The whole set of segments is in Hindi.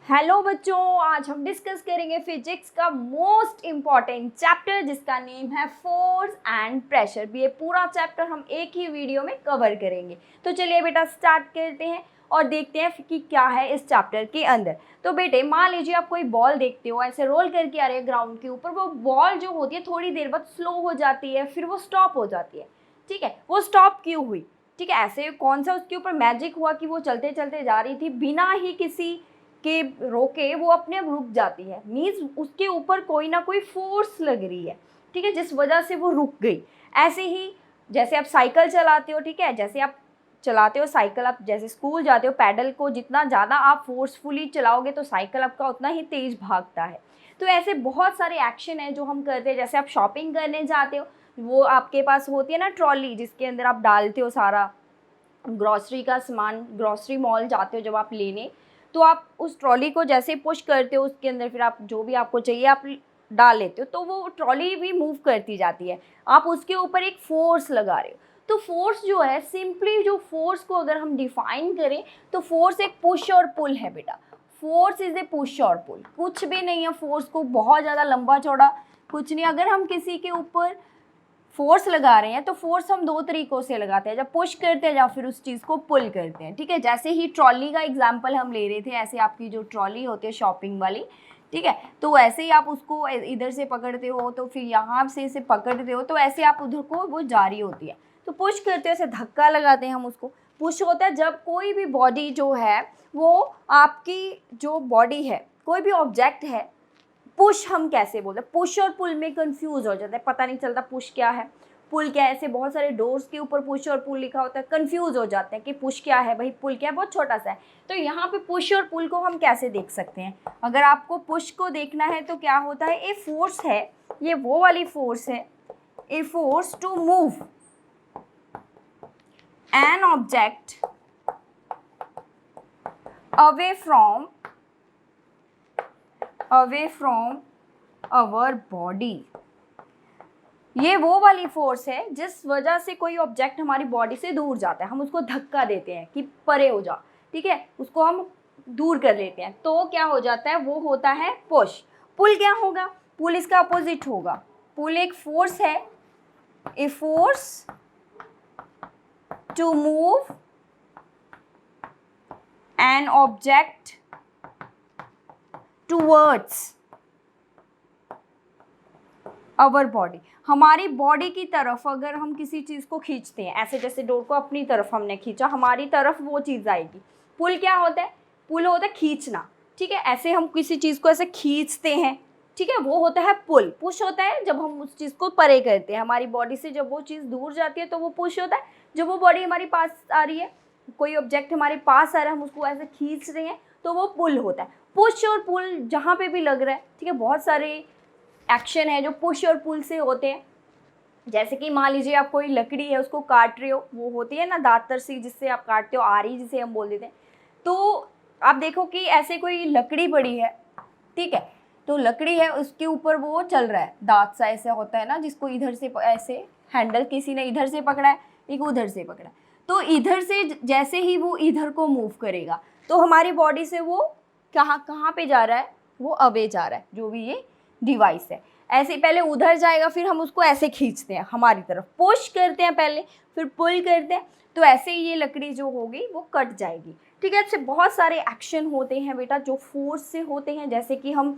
हेलो बच्चों, आज हम डिस्कस करेंगे फिजिक्स का मोस्ट इम्पॉर्टेंट चैप्टर जिसका नेम है फोर्स एंड प्रेशर। ये पूरा चैप्टर हम एक ही वीडियो में कवर करेंगे। तो चलिए बेटा स्टार्ट करते हैं और देखते हैं कि क्या है इस चैप्टर के अंदर। तो बेटे मान लीजिए आप कोई बॉल देखते हो, ऐसे रोल करके आ रही है ग्राउंड के ऊपर। वो बॉल जो होती है थोड़ी देर बाद स्लो हो जाती है, फिर वो स्टॉप हो जाती है। ठीक है, वो स्टॉप क्यों हुई? ठीक है, ऐसे कौन सा उसके ऊपर मैजिक हुआ कि वो चलते चलते जा रही थी बिना ही किसी के रोके वो अपने आप रुक जाती है। मीन्स उसके ऊपर कोई ना कोई फोर्स लग रही है, ठीक है, जिस वजह से वो रुक गई। ऐसे ही जैसे आप साइकिल चलाते हो, ठीक है, जैसे आप चलाते हो साइकिल, आप जैसे स्कूल जाते हो, पैडल को जितना ज़्यादा आप फोर्सफुली चलाओगे तो साइकिल आपका उतना ही तेज़ भागता है। तो ऐसे बहुत सारे एक्शन हैं जो हम करते हैं। जैसे आप शॉपिंग करने जाते हो, वो आपके पास होती है ना ट्रॉली, जिसके अंदर आप डालते हो सारा ग्रॉसरी का सामान। ग्रॉसरी मॉल जाते हो जब आप लेने, तो आप उस ट्रॉली को जैसे पुश करते हो उसके अंदर फिर आप जो भी आपको चाहिए आप डाल लेते हो, तो वो ट्रॉली भी मूव करती जाती है। आप उसके ऊपर एक फोर्स लगा रहे हो। तो फोर्स जो है, सिंपली जो फोर्स को अगर हम डिफाइन करें तो फोर्स एक पुश और पुल है बेटा। फोर्स इज ए पुश और पुल, कुछ भी नहीं है। फोर्स को बहुत ज़्यादा लंबा चौड़ा कुछ नहीं। अगर हम किसी के ऊपर फोर्स लगा रहे हैं तो फोर्स हम दो तरीकों से लगाते हैं, जब पुश करते हैं या फिर उस चीज़ को पुल करते हैं। ठीक है, जैसे ही ट्रॉली का एग्जांपल हम ले रहे थे, ऐसे आपकी जो ट्रॉली होती है शॉपिंग वाली, ठीक है, तो ऐसे ही आप उसको इधर से पकड़ते हो तो फिर यहाँ से इसे पकड़ते हो तो ऐसे आप उधर को वो जारी होती है। तो पुश करते हो, ऐसे धक्का लगाते हैं हम उसको। पुश होता है जब कोई भी बॉडी जो है वो आपकी जो बॉडी है, कोई भी ऑब्जेक्ट है। पुश हम कैसे बोलते हैं? पुश और पुल में कंफ्यूज हो जाता है, पता नहीं चलता पुश क्या है पुल क्या है। ऐसे बहुत सारे डोर्स के ऊपर पुश और पुल लिखा होता है, कंफ्यूज हो जाते हैं कि पुश क्या है भाई, पुल क्या है, बहुत छोटा सा है। तो यहाँ पे पुश और पुल को हम कैसे देख सकते हैं? अगर आपको पुश को देखना है तो क्या होता है, ए फोर्स है, ये वो वाली फोर्स है, a force to move an object away from our body. ये वो वाली फोर्स है जिस वजह से कोई ऑब्जेक्ट हमारी बॉडी से दूर जाता है, हम उसको धक्का देते हैं कि परे हो जा, ठीक है, उसको हम दूर कर लेते हैं, तो क्या हो जाता है, वो होता है पुश। पुल क्या होगा? पुल इसका अपोजिट होगा। पुल एक फोर्स है, a force to move an object towards our body. हमारी बॉडी की तरफ अगर हम किसी चीज़ को खींचते हैं, ऐसे जैसे डोर को अपनी तरफ हमने खींचा, हमारी तरफ वो चीज़ आएगी। पुल क्या होता है? पुल होता है खींचना, ठीक है, ऐसे हम किसी चीज़ को ऐसे खींचते हैं, ठीक है, वो होता है पुल। पुश होता है जब हम उस चीज़ को परे करते हैं हमारी बॉडी से, जब वो चीज़ दूर जाती है तो वो पुश होता है। जब वो बॉडी हमारे पास आ रही है, कोई ऑब्जेक्ट हमारे पास आ रहा है, हम उसको ऐसे खींच रहे हैं, तो वो पुल होता है। पुश और पुल जहाँ पे भी लग रहा है, ठीक है, बहुत सारे एक्शन है जो पुश और पुल से होते हैं। जैसे कि मान लीजिए आप कोई लकड़ी है उसको काट रहे हो, वो होती है ना दातर सी जिससे आप काटते हो, आरी जिसे हम बोल देते हैं। तो आप देखो कि ऐसे कोई लकड़ी पड़ी है, ठीक है, तो लकड़ी है उसके ऊपर वो चल रहा है, दांत सा ऐसा होता है ना, जिसको इधर से ऐसे हैंडल किसी ने इधर से पकड़ा है, एक उधर से पकड़ा है। तो इधर से जैसे ही वो इधर को मूव करेगा तो हमारी बॉडी से वो कहाँ कहाँ पे जा रहा है, वो अवे जा रहा है, जो भी ये डिवाइस है। ऐसे पहले उधर जाएगा, फिर हम उसको ऐसे खींचते हैं हमारी तरफ, पुश करते हैं पहले, फिर पुल करते हैं, तो ऐसे ही ये लकड़ी जो होगी वो कट जाएगी। ठीक है, ऐसे बहुत सारे एक्शन होते हैं बेटा जो फोर्स से होते हैं। जैसे कि हम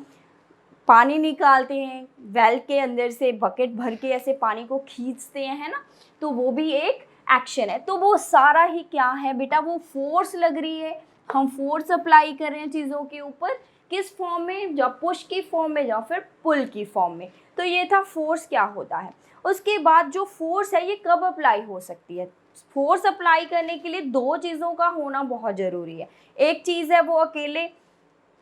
पानी निकालते हैं वेल के अंदर से, बकेट भर के ऐसे पानी को खींचते हैं, है ना, तो वो भी एक एक्शन है। तो वो सारा ही क्या है बेटा, वो फोर्स लग रही है, हम फोर्स अप्लाई कर रहे हैं चीज़ों के ऊपर, किस फॉर्म में, या पुश की फॉर्म में या फिर पुल की फॉर्म में। तो ये था फोर्स क्या होता है। उसके बाद जो फोर्स है ये कब अप्लाई हो सकती है? फोर्स अप्लाई करने के लिए दो चीज़ों का होना बहुत ज़रूरी है। एक चीज़ है वो अकेले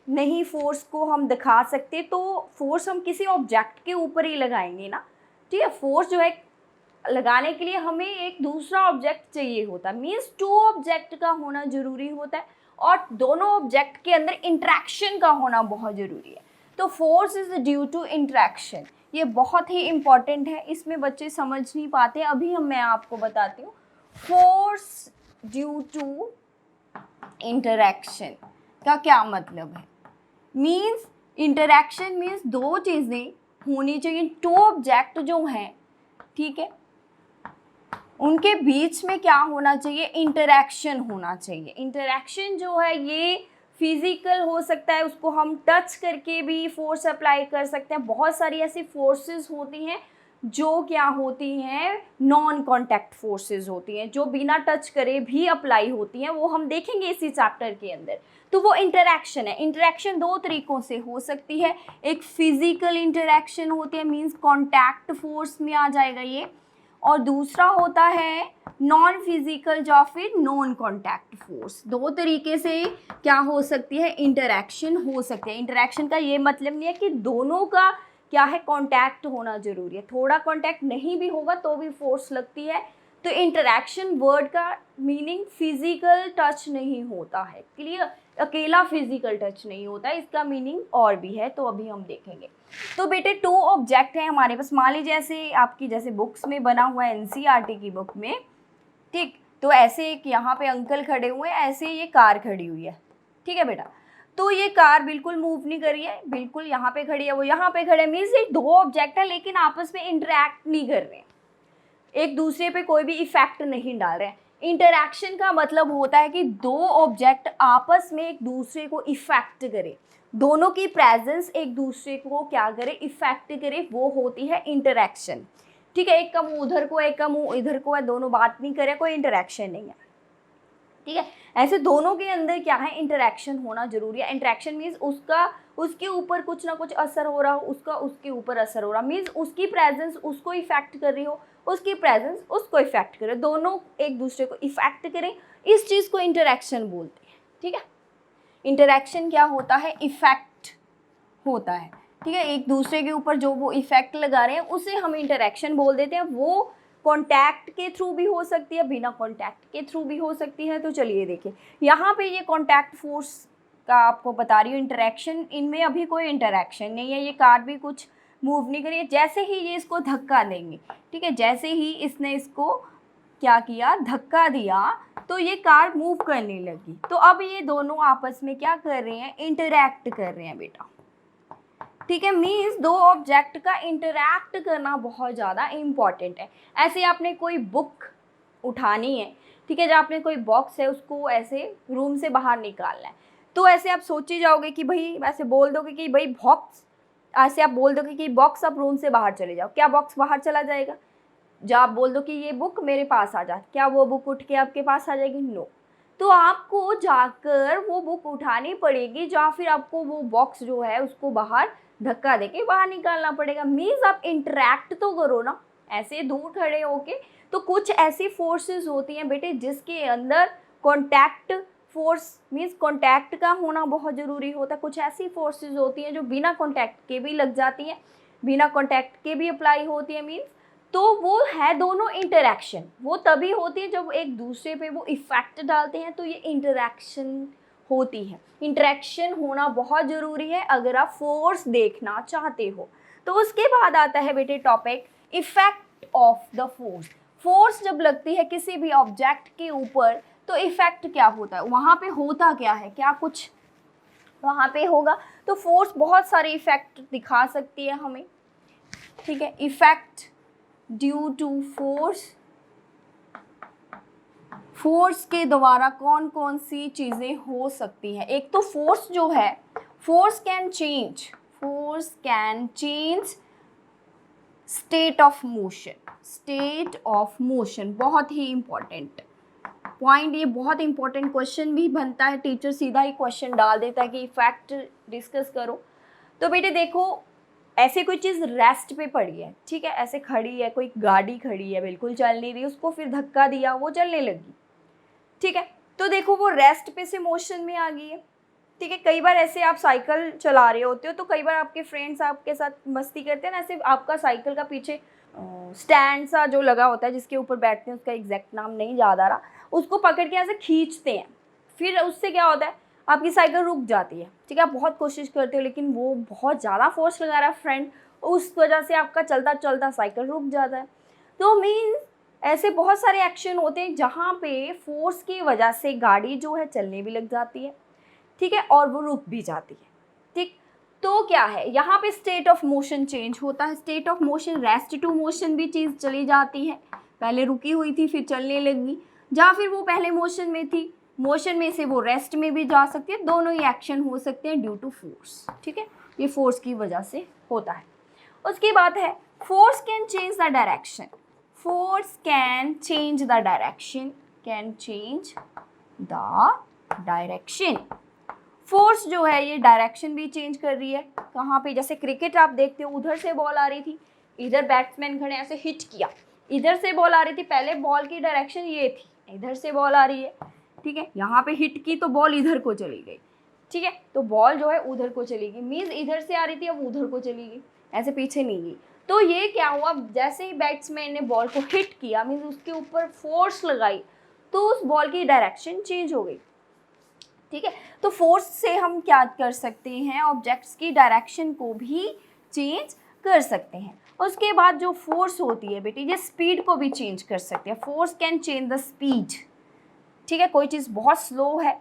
नहीं फोर्स को हम दिखा सकते, तो फोर्स हम किसी ऑब्जेक्ट के ऊपर ही लगाएंगे ना, ठीक है। फोर्स जो है लगाने के लिए हमें एक दूसरा ऑब्जेक्ट चाहिए होता है, मीन्स टू ऑब्जेक्ट का होना ज़रूरी होता है, और दोनों ऑब्जेक्ट के अंदर इंट्रैक्शन का होना बहुत ज़रूरी है। तो force is due to interaction, ये बहुत ही इंपॉर्टेंट है, इसमें बच्चे समझ नहीं पाते। अभी मैं आपको बताती हूँ, फोर्स ड्यू टू इंटरैक्शन का क्या मतलब है। मीन्स इंटरेक्शन मीन्स दो चीज़ें होनी चाहिए, टू ऑब्जेक्ट जो हैं, ठीक है, उनके बीच में क्या होना चाहिए, इंटरेक्शन होना चाहिए। इंटरेक्शन जो है ये फिजिकल हो सकता है, उसको हम टच करके भी फोर्स अप्लाई कर सकते हैं। बहुत सारी ऐसी फोर्सेस होती हैं जो क्या होती हैं, नॉन कॉन्टैक्ट फोर्सेस होती हैं, जो बिना टच करे भी अप्लाई होती हैं, वो हम देखेंगे इसी चैप्टर के अंदर। तो वो इंटरेक्शन है। इंटरेक्शन दो तरीक़ों से हो सकती है, एक फिजिकल इंटरेक्शन होती है, मीन्स कॉन्टैक्ट फोर्स में आ जाएगा ये, और दूसरा होता है नॉन फिजिकल या फिर नॉन कॉन्टैक्ट फोर्स। दो तरीके से क्या हो सकती है, इंटरेक्शन हो सकती है। इंटरेक्शन का ये मतलब नहीं है कि दोनों का क्या है, कांटेक्ट होना जरूरी है, थोड़ा कांटेक्ट नहीं भी होगा तो भी फोर्स लगती है। तो इंटरेक्शन वर्ड का मीनिंग फिजिकल टच नहीं होता है, क्लियर, अकेला फिजिकल टच नहीं होता है, इसका मीनिंग और भी है, तो अभी हम देखेंगे। तो बेटे टू ऑब्जेक्ट है हमारे पास, मान लीजिए ऐसे आपकी जैसे बुक्स में बना हुआ है एनसीईआरटी की बुक में, ठीक, तो ऐसे एक यहाँ पे अंकल खड़े हुए हैं, ऐसे ये कार खड़ी हुई है, ठीक है बेटा, तो ये कार बिल्कुल मूव नहीं कर रही है, बिल्कुल यहाँ पे खड़ी है, वो यहाँ पे खड़े, मीन्स ये दो ऑब्जेक्ट है लेकिन आपस में इंटरेक्ट नहीं कर रहे हैं, एक दूसरे पे कोई भी इफेक्ट नहीं डाल रहे हैं। इंटरैक्शन का मतलब होता है कि दो ऑब्जेक्ट आपस में एक दूसरे को इफेक्ट करे, दोनों की प्रेजेंस एक दूसरे को क्या करे, इफेक्ट करे, वो होती है इंटरैक्शन, ठीक है। एक का मुंह उधर को, एक का मुंह इधर को है, दोनों बात नहीं करे, कोई इंटरैक्शन नहीं है, ठीक है। ऐसे दोनों के अंदर क्या है, इंटरैक्शन होना जरूरी है। इंटरैक्शन मीन्स उसका उसके ऊपर कुछ ना कुछ असर हो रहा हो, उसका उसके ऊपर असर हो रहा, मीन्स उसकी प्रेजेंस उसको इफेक्ट कर रही हो, उसकी प्रेजेंस उसको इफेक्ट करे, दोनों एक दूसरे को इफेक्ट करें, इस चीज़ को इंटरैक्शन बोलते हैं, ठीक है। इंटरैक्शन क्या होता है, इफेक्ट होता है, ठीक है, एक दूसरे के ऊपर जो वो इफेक्ट लगा रहे हैं उसे हम इंटरैक्शन बोल देते हैं। वो कॉन्टैक्ट के थ्रू भी हो सकती है, बिना कॉन्टैक्ट के थ्रू भी हो सकती है। तो चलिए देखिए, यहाँ पे ये कॉन्टैक्ट फोर्स का आपको बता रही हूँ, इंटरैक्शन, इनमें अभी कोई इंटरैक्शन नहीं है, ये कार भी कुछ मूव नहीं करी है, जैसे ही ये इसको धक्का देंगे, ठीक है, जैसे ही इसने इसको क्या किया, धक्का दिया, तो ये कार मूव करने लगी। तो अब ये दोनों आपस में क्या कर रहे हैं, इंटरैक्ट कर रहे हैं बेटा, ठीक है। मीन्स दो ऑब्जेक्ट का इंटरैक्ट करना बहुत ज़्यादा इम्पॉर्टेंट है। ऐसे आपने कोई बुक उठानी है, ठीक है, जब आपने कोई बॉक्स है उसको ऐसे रूम से बाहर निकालना है, तो ऐसे आप सोच ही जाओगे कि भाई, ऐसे बोल दोगे कि भाई बॉक्स, ऐसे आप बोल दोगे कि बॉक्स आप रूम से बाहर चले जाओ, क्या बॉक्स बाहर चला जाएगा? जब आप बोल दो कि ये बुक मेरे पास आ जा, क्या वो बुक उठ के आपके पास आ जाएगी? नो। तो आपको जाकर वो बुक उठानी पड़ेगी, या फिर आपको वो बॉक्स जो है उसको बाहर धक्का देके बाहर निकालना पड़ेगा। मीन्स आप इंटरैक्ट तो करो ना, ऐसे दूर खड़े होके। तो कुछ ऐसी फोर्सेस होती हैं बेटे जिसके अंदर कॉन्टैक्ट फोर्स, मीन्स कॉन्टैक्ट का होना बहुत ज़रूरी होता है। कुछ ऐसी फोर्सेस होती हैं जो बिना कॉन्टैक्ट के भी लग जाती हैं, बिना कॉन्टैक्ट के भी अप्लाई होती है, मीन्स तो वो है दोनों इंटरैक्शन। वो तभी होती है जब एक दूसरे पे वो इफ़ेक्ट डालते हैं, तो ये इंटरैक्शन होती है। इंटरैक्शन होना बहुत ज़रूरी है अगर आप फोर्स देखना चाहते हो। तो उसके बाद आता है बेटे topic effect of the force. Force जब लगती है किसी भी ऑब्जेक्ट के ऊपर तो इफ़ेक्ट क्या होता है, वहाँ पे होता क्या है, क्या कुछ वहाँ पे होगा। तो फोर्स बहुत सारे इफ़ेक्ट दिखा सकती है हमें, ठीक है। Effect due to force, force के द्वारा कौन कौन सी चीज़ें हो सकती हैं। एक तो फोर्स जो है, force can change state of motion. State of motion बहुत ही इंपॉर्टेंट पॉइंट, ये बहुत इंपॉर्टेंट क्वेश्चन भी बनता है, टीचर सीधा ही क्वेश्चन डाल देता है कि फैक्ट डिस्कस करो। तो बेटे देखो, ऐसे कोई चीज़ रेस्ट पे पड़ी है, ठीक है, ऐसे खड़ी है, कोई गाड़ी खड़ी है बिल्कुल चल नहीं रही, उसको फिर धक्का दिया, वो चलने लगी, ठीक है। तो देखो वो रेस्ट पे से मोशन में आ गई है, ठीक है। कई बार ऐसे आप साइकिल चला रहे होते हो, तो कई बार आपके फ्रेंड्स आपके साथ मस्ती करते हैं ना, ऐसे आपका साइकिल का पीछे स्टैंड सा जो लगा होता है जिसके ऊपर बैठते हैं, उसका एग्जैक्ट नाम नहीं याद आ रहा, उसको पकड़ के ऐसे खींचते हैं, फिर उससे क्या होता है, आपकी साइकिल रुक जाती है, ठीक है। आप बहुत कोशिश करते हो लेकिन वो बहुत ज़्यादा फोर्स लगा रहा है फ्रेंड, उस वजह से आपका चलता चलता साइकिल रुक जाता है। तो मीन्स ऐसे बहुत सारे एक्शन होते हैं जहाँ पे फोर्स की वजह से गाड़ी जो है चलने भी लग जाती है, ठीक है, और वो रुक भी जाती है। ठीक। तो क्या है यहाँ पे स्टेट ऑफ मोशन चेंज होता है, state of motion rest to motion भी चीज़ चली जाती है, पहले रुकी हुई थी फिर चलने लगी, या फिर वो पहले मोशन में थी, मोशन में से वो रेस्ट में भी जा सकती है, दोनों ही एक्शन हो सकते हैं ड्यू टू फोर्स। ठीक है, ये फोर्स की वजह से होता है। उसके बाद है force can change the direction, force can change the direction, can change the direction. Force जो है ये डायरेक्शन भी चेंज कर रही है। कहाँ पे, जैसे क्रिकेट आप देखते हो, उधर से बॉल आ रही थी, इधर बैट्समैन खड़े ऐसे हिट किया, इधर से बॉल आ रही थी, पहले बॉल की डायरेक्शन ये थी, इधर से बॉल आ रही है, ठीक है, यहाँ पे हिट की तो बॉल इधर को चली गई, ठीक है, तो बॉल जो है उधर को चली गई, मीन्स इधर से आ रही थी अब उधर को चली गई, ऐसे पीछे नहीं गई। तो ये क्या हुआ, जैसे ही बैट्समैन ने बॉल को हिट किया, मीन्स उसके ऊपर फोर्स लगाई, तो उस बॉल की डायरेक्शन चेंज हो गई। ठीक है, तो फोर्स से हम क्या कर सकते हैं, ऑब्जेक्ट्स की डायरेक्शन को भी चेंज कर सकते हैं। उसके बाद जो फोर्स होती है बेटी, ये स्पीड को भी चेंज कर सकते हैं, force can change the speed. ठीक है, कोई चीज़ बहुत स्लो है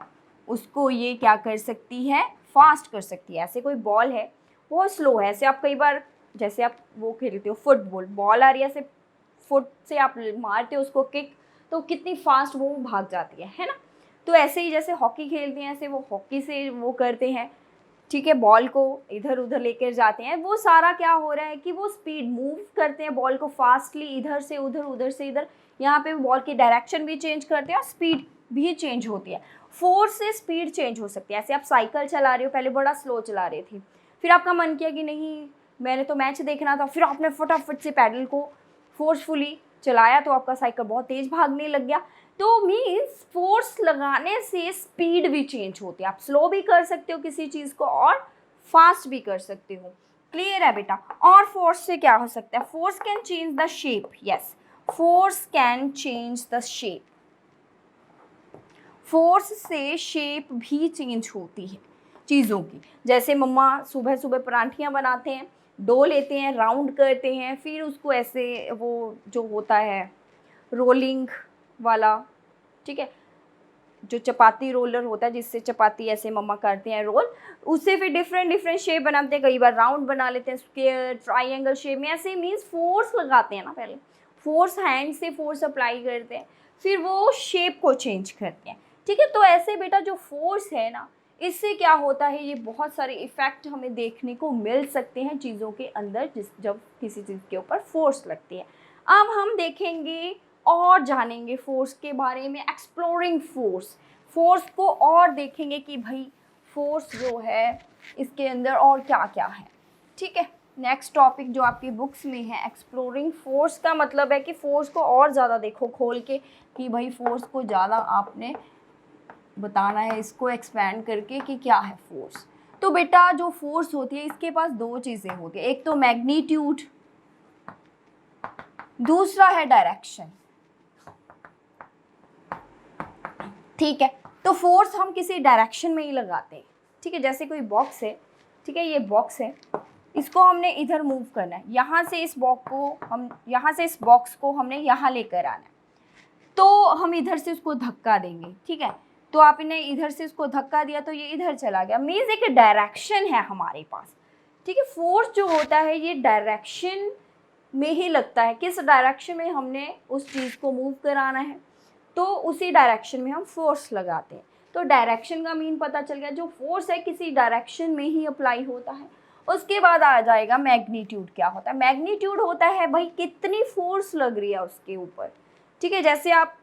उसको ये क्या कर सकती है, फास्ट कर सकती है। ऐसे कोई बॉल है बहुत स्लो है, ऐसे आप कई बार, जैसे आप वो खेलते हो फुटबॉल, बॉल आ रही है, ऐसे फुट से आप मारते हो उसको किक, तो कितनी फास्ट वो भाग जाती है ना। तो ऐसे ही जैसे हॉकी खेलते हैं, ऐसे वो हॉकी से वो करते हैं, ठीक है, बॉल को इधर उधर लेकर जाते हैं, वो सारा क्या हो रहा है कि वो स्पीड मूव करते हैं बॉल को फास्टली, इधर से उधर, उधर से इधर, यहाँ पे बॉल की डायरेक्शन भी चेंज करते हैं और स्पीड भी चेंज होती है। फोर्स से स्पीड चेंज हो सकती है। ऐसे आप साइकिल चला रहे हो, पहले बड़ा स्लो चला रहे थे, फिर आपका मन किया कि नहीं मैंने तो मैच देखना था, फिर आपने फटाफट से पैडल को फोर्सफुली चलाया तो आपका साइकिल बहुत तेज़ भागने लग गया। तो मीन्स फोर्स लगाने से स्पीड भी चेंज होती है, आप स्लो भी कर सकते हो किसी चीज़ को और फास्ट भी कर सकते हो। क्लियर है बेटा। और फोर्स से क्या हो सकता है, force can change the shape, yes, force can change the shape. Force से शेप भी चेंज होती है चीज़ों की। जैसे मम्मा सुबह सुबह परांठियाँ बनाते हैं, डो लेते हैं, राउंड करते हैं, फिर उसको ऐसे वो जो होता है रोलिंग वाला, ठीक है, जो चपाती रोलर होता है जिससे चपाती ऐसे मम्मा करते हैं रोल, उससे फिर डिफरेंट डिफरेंट शेप बनाते हैं, कई बार राउंड बना लेते हैं, स्क्वायर, ट्राइंगल शेप में, ऐसे मीन्स फोर्स लगाते हैं ना, पहले फोर्स हैंड से फोर्स अप्लाई करते हैं, फिर वो शेप को चेंज करते हैं। ठीक है, तो ऐसे बेटा जो फोर्स है ना, इससे क्या होता है, ये बहुत सारे इफ़ेक्ट हमें देखने को मिल सकते हैं चीज़ों के अंदर जब किसी चीज़ के ऊपर फोर्स लगती है। अब हम देखेंगे और जानेंगे फोर्स के बारे में, एक्सप्लोरिंग फोर्स, फोर्स को और देखेंगे कि भाई फोर्स जो है इसके अंदर और क्या क्या है। ठीक है, नेक्स्ट टॉपिक जो आपकी बुक्स में है, एक्सप्लोरिंग फोर्स का मतलब है कि फोर्स को और ज़्यादा देखो खोल के, कि भाई फोर्स को ज़्यादा आपने बताना है, इसको एक्सपैंड करके कि क्या है फोर्स। तो बेटा जो फोर्स होती है इसके पास दो चीज़ें होती है, एक तो मैग्नीट्यूड, दूसरा है डायरेक्शन। ठीक है, तो फोर्स हम किसी डायरेक्शन में ही लगाते हैं। ठीक है, जैसे कोई बॉक्स है, ठीक है, ये बॉक्स है, इसको हमने इधर मूव करना है, यहाँ से इस बॉक्स को हमने यहाँ लेकर आना है, तो हम इधर से उसको धक्का देंगे। ठीक है, तो आपने इधर से उसको धक्का दिया तो ये इधर चला गया, मीन्स एक डायरेक्शन है हमारे पास। ठीक है, फोर्स जो होता है ये डायरेक्शन में ही लगता है, किस डायरेक्शन में हमने उस चीज़ को मूव कराना है तो उसी डायरेक्शन में हम फोर्स लगाते हैं। तो डायरेक्शन का मीन पता चल गया, जो फोर्स है किसी डायरेक्शन में ही अप्लाई होता है। उसके बाद आ जाएगा मैग्नीट्यूड। क्या होता है, मैग्नीट्यूड होता है भाई कितनी फोर्स लग रही है उसके ऊपर। ठीक है, जैसे आप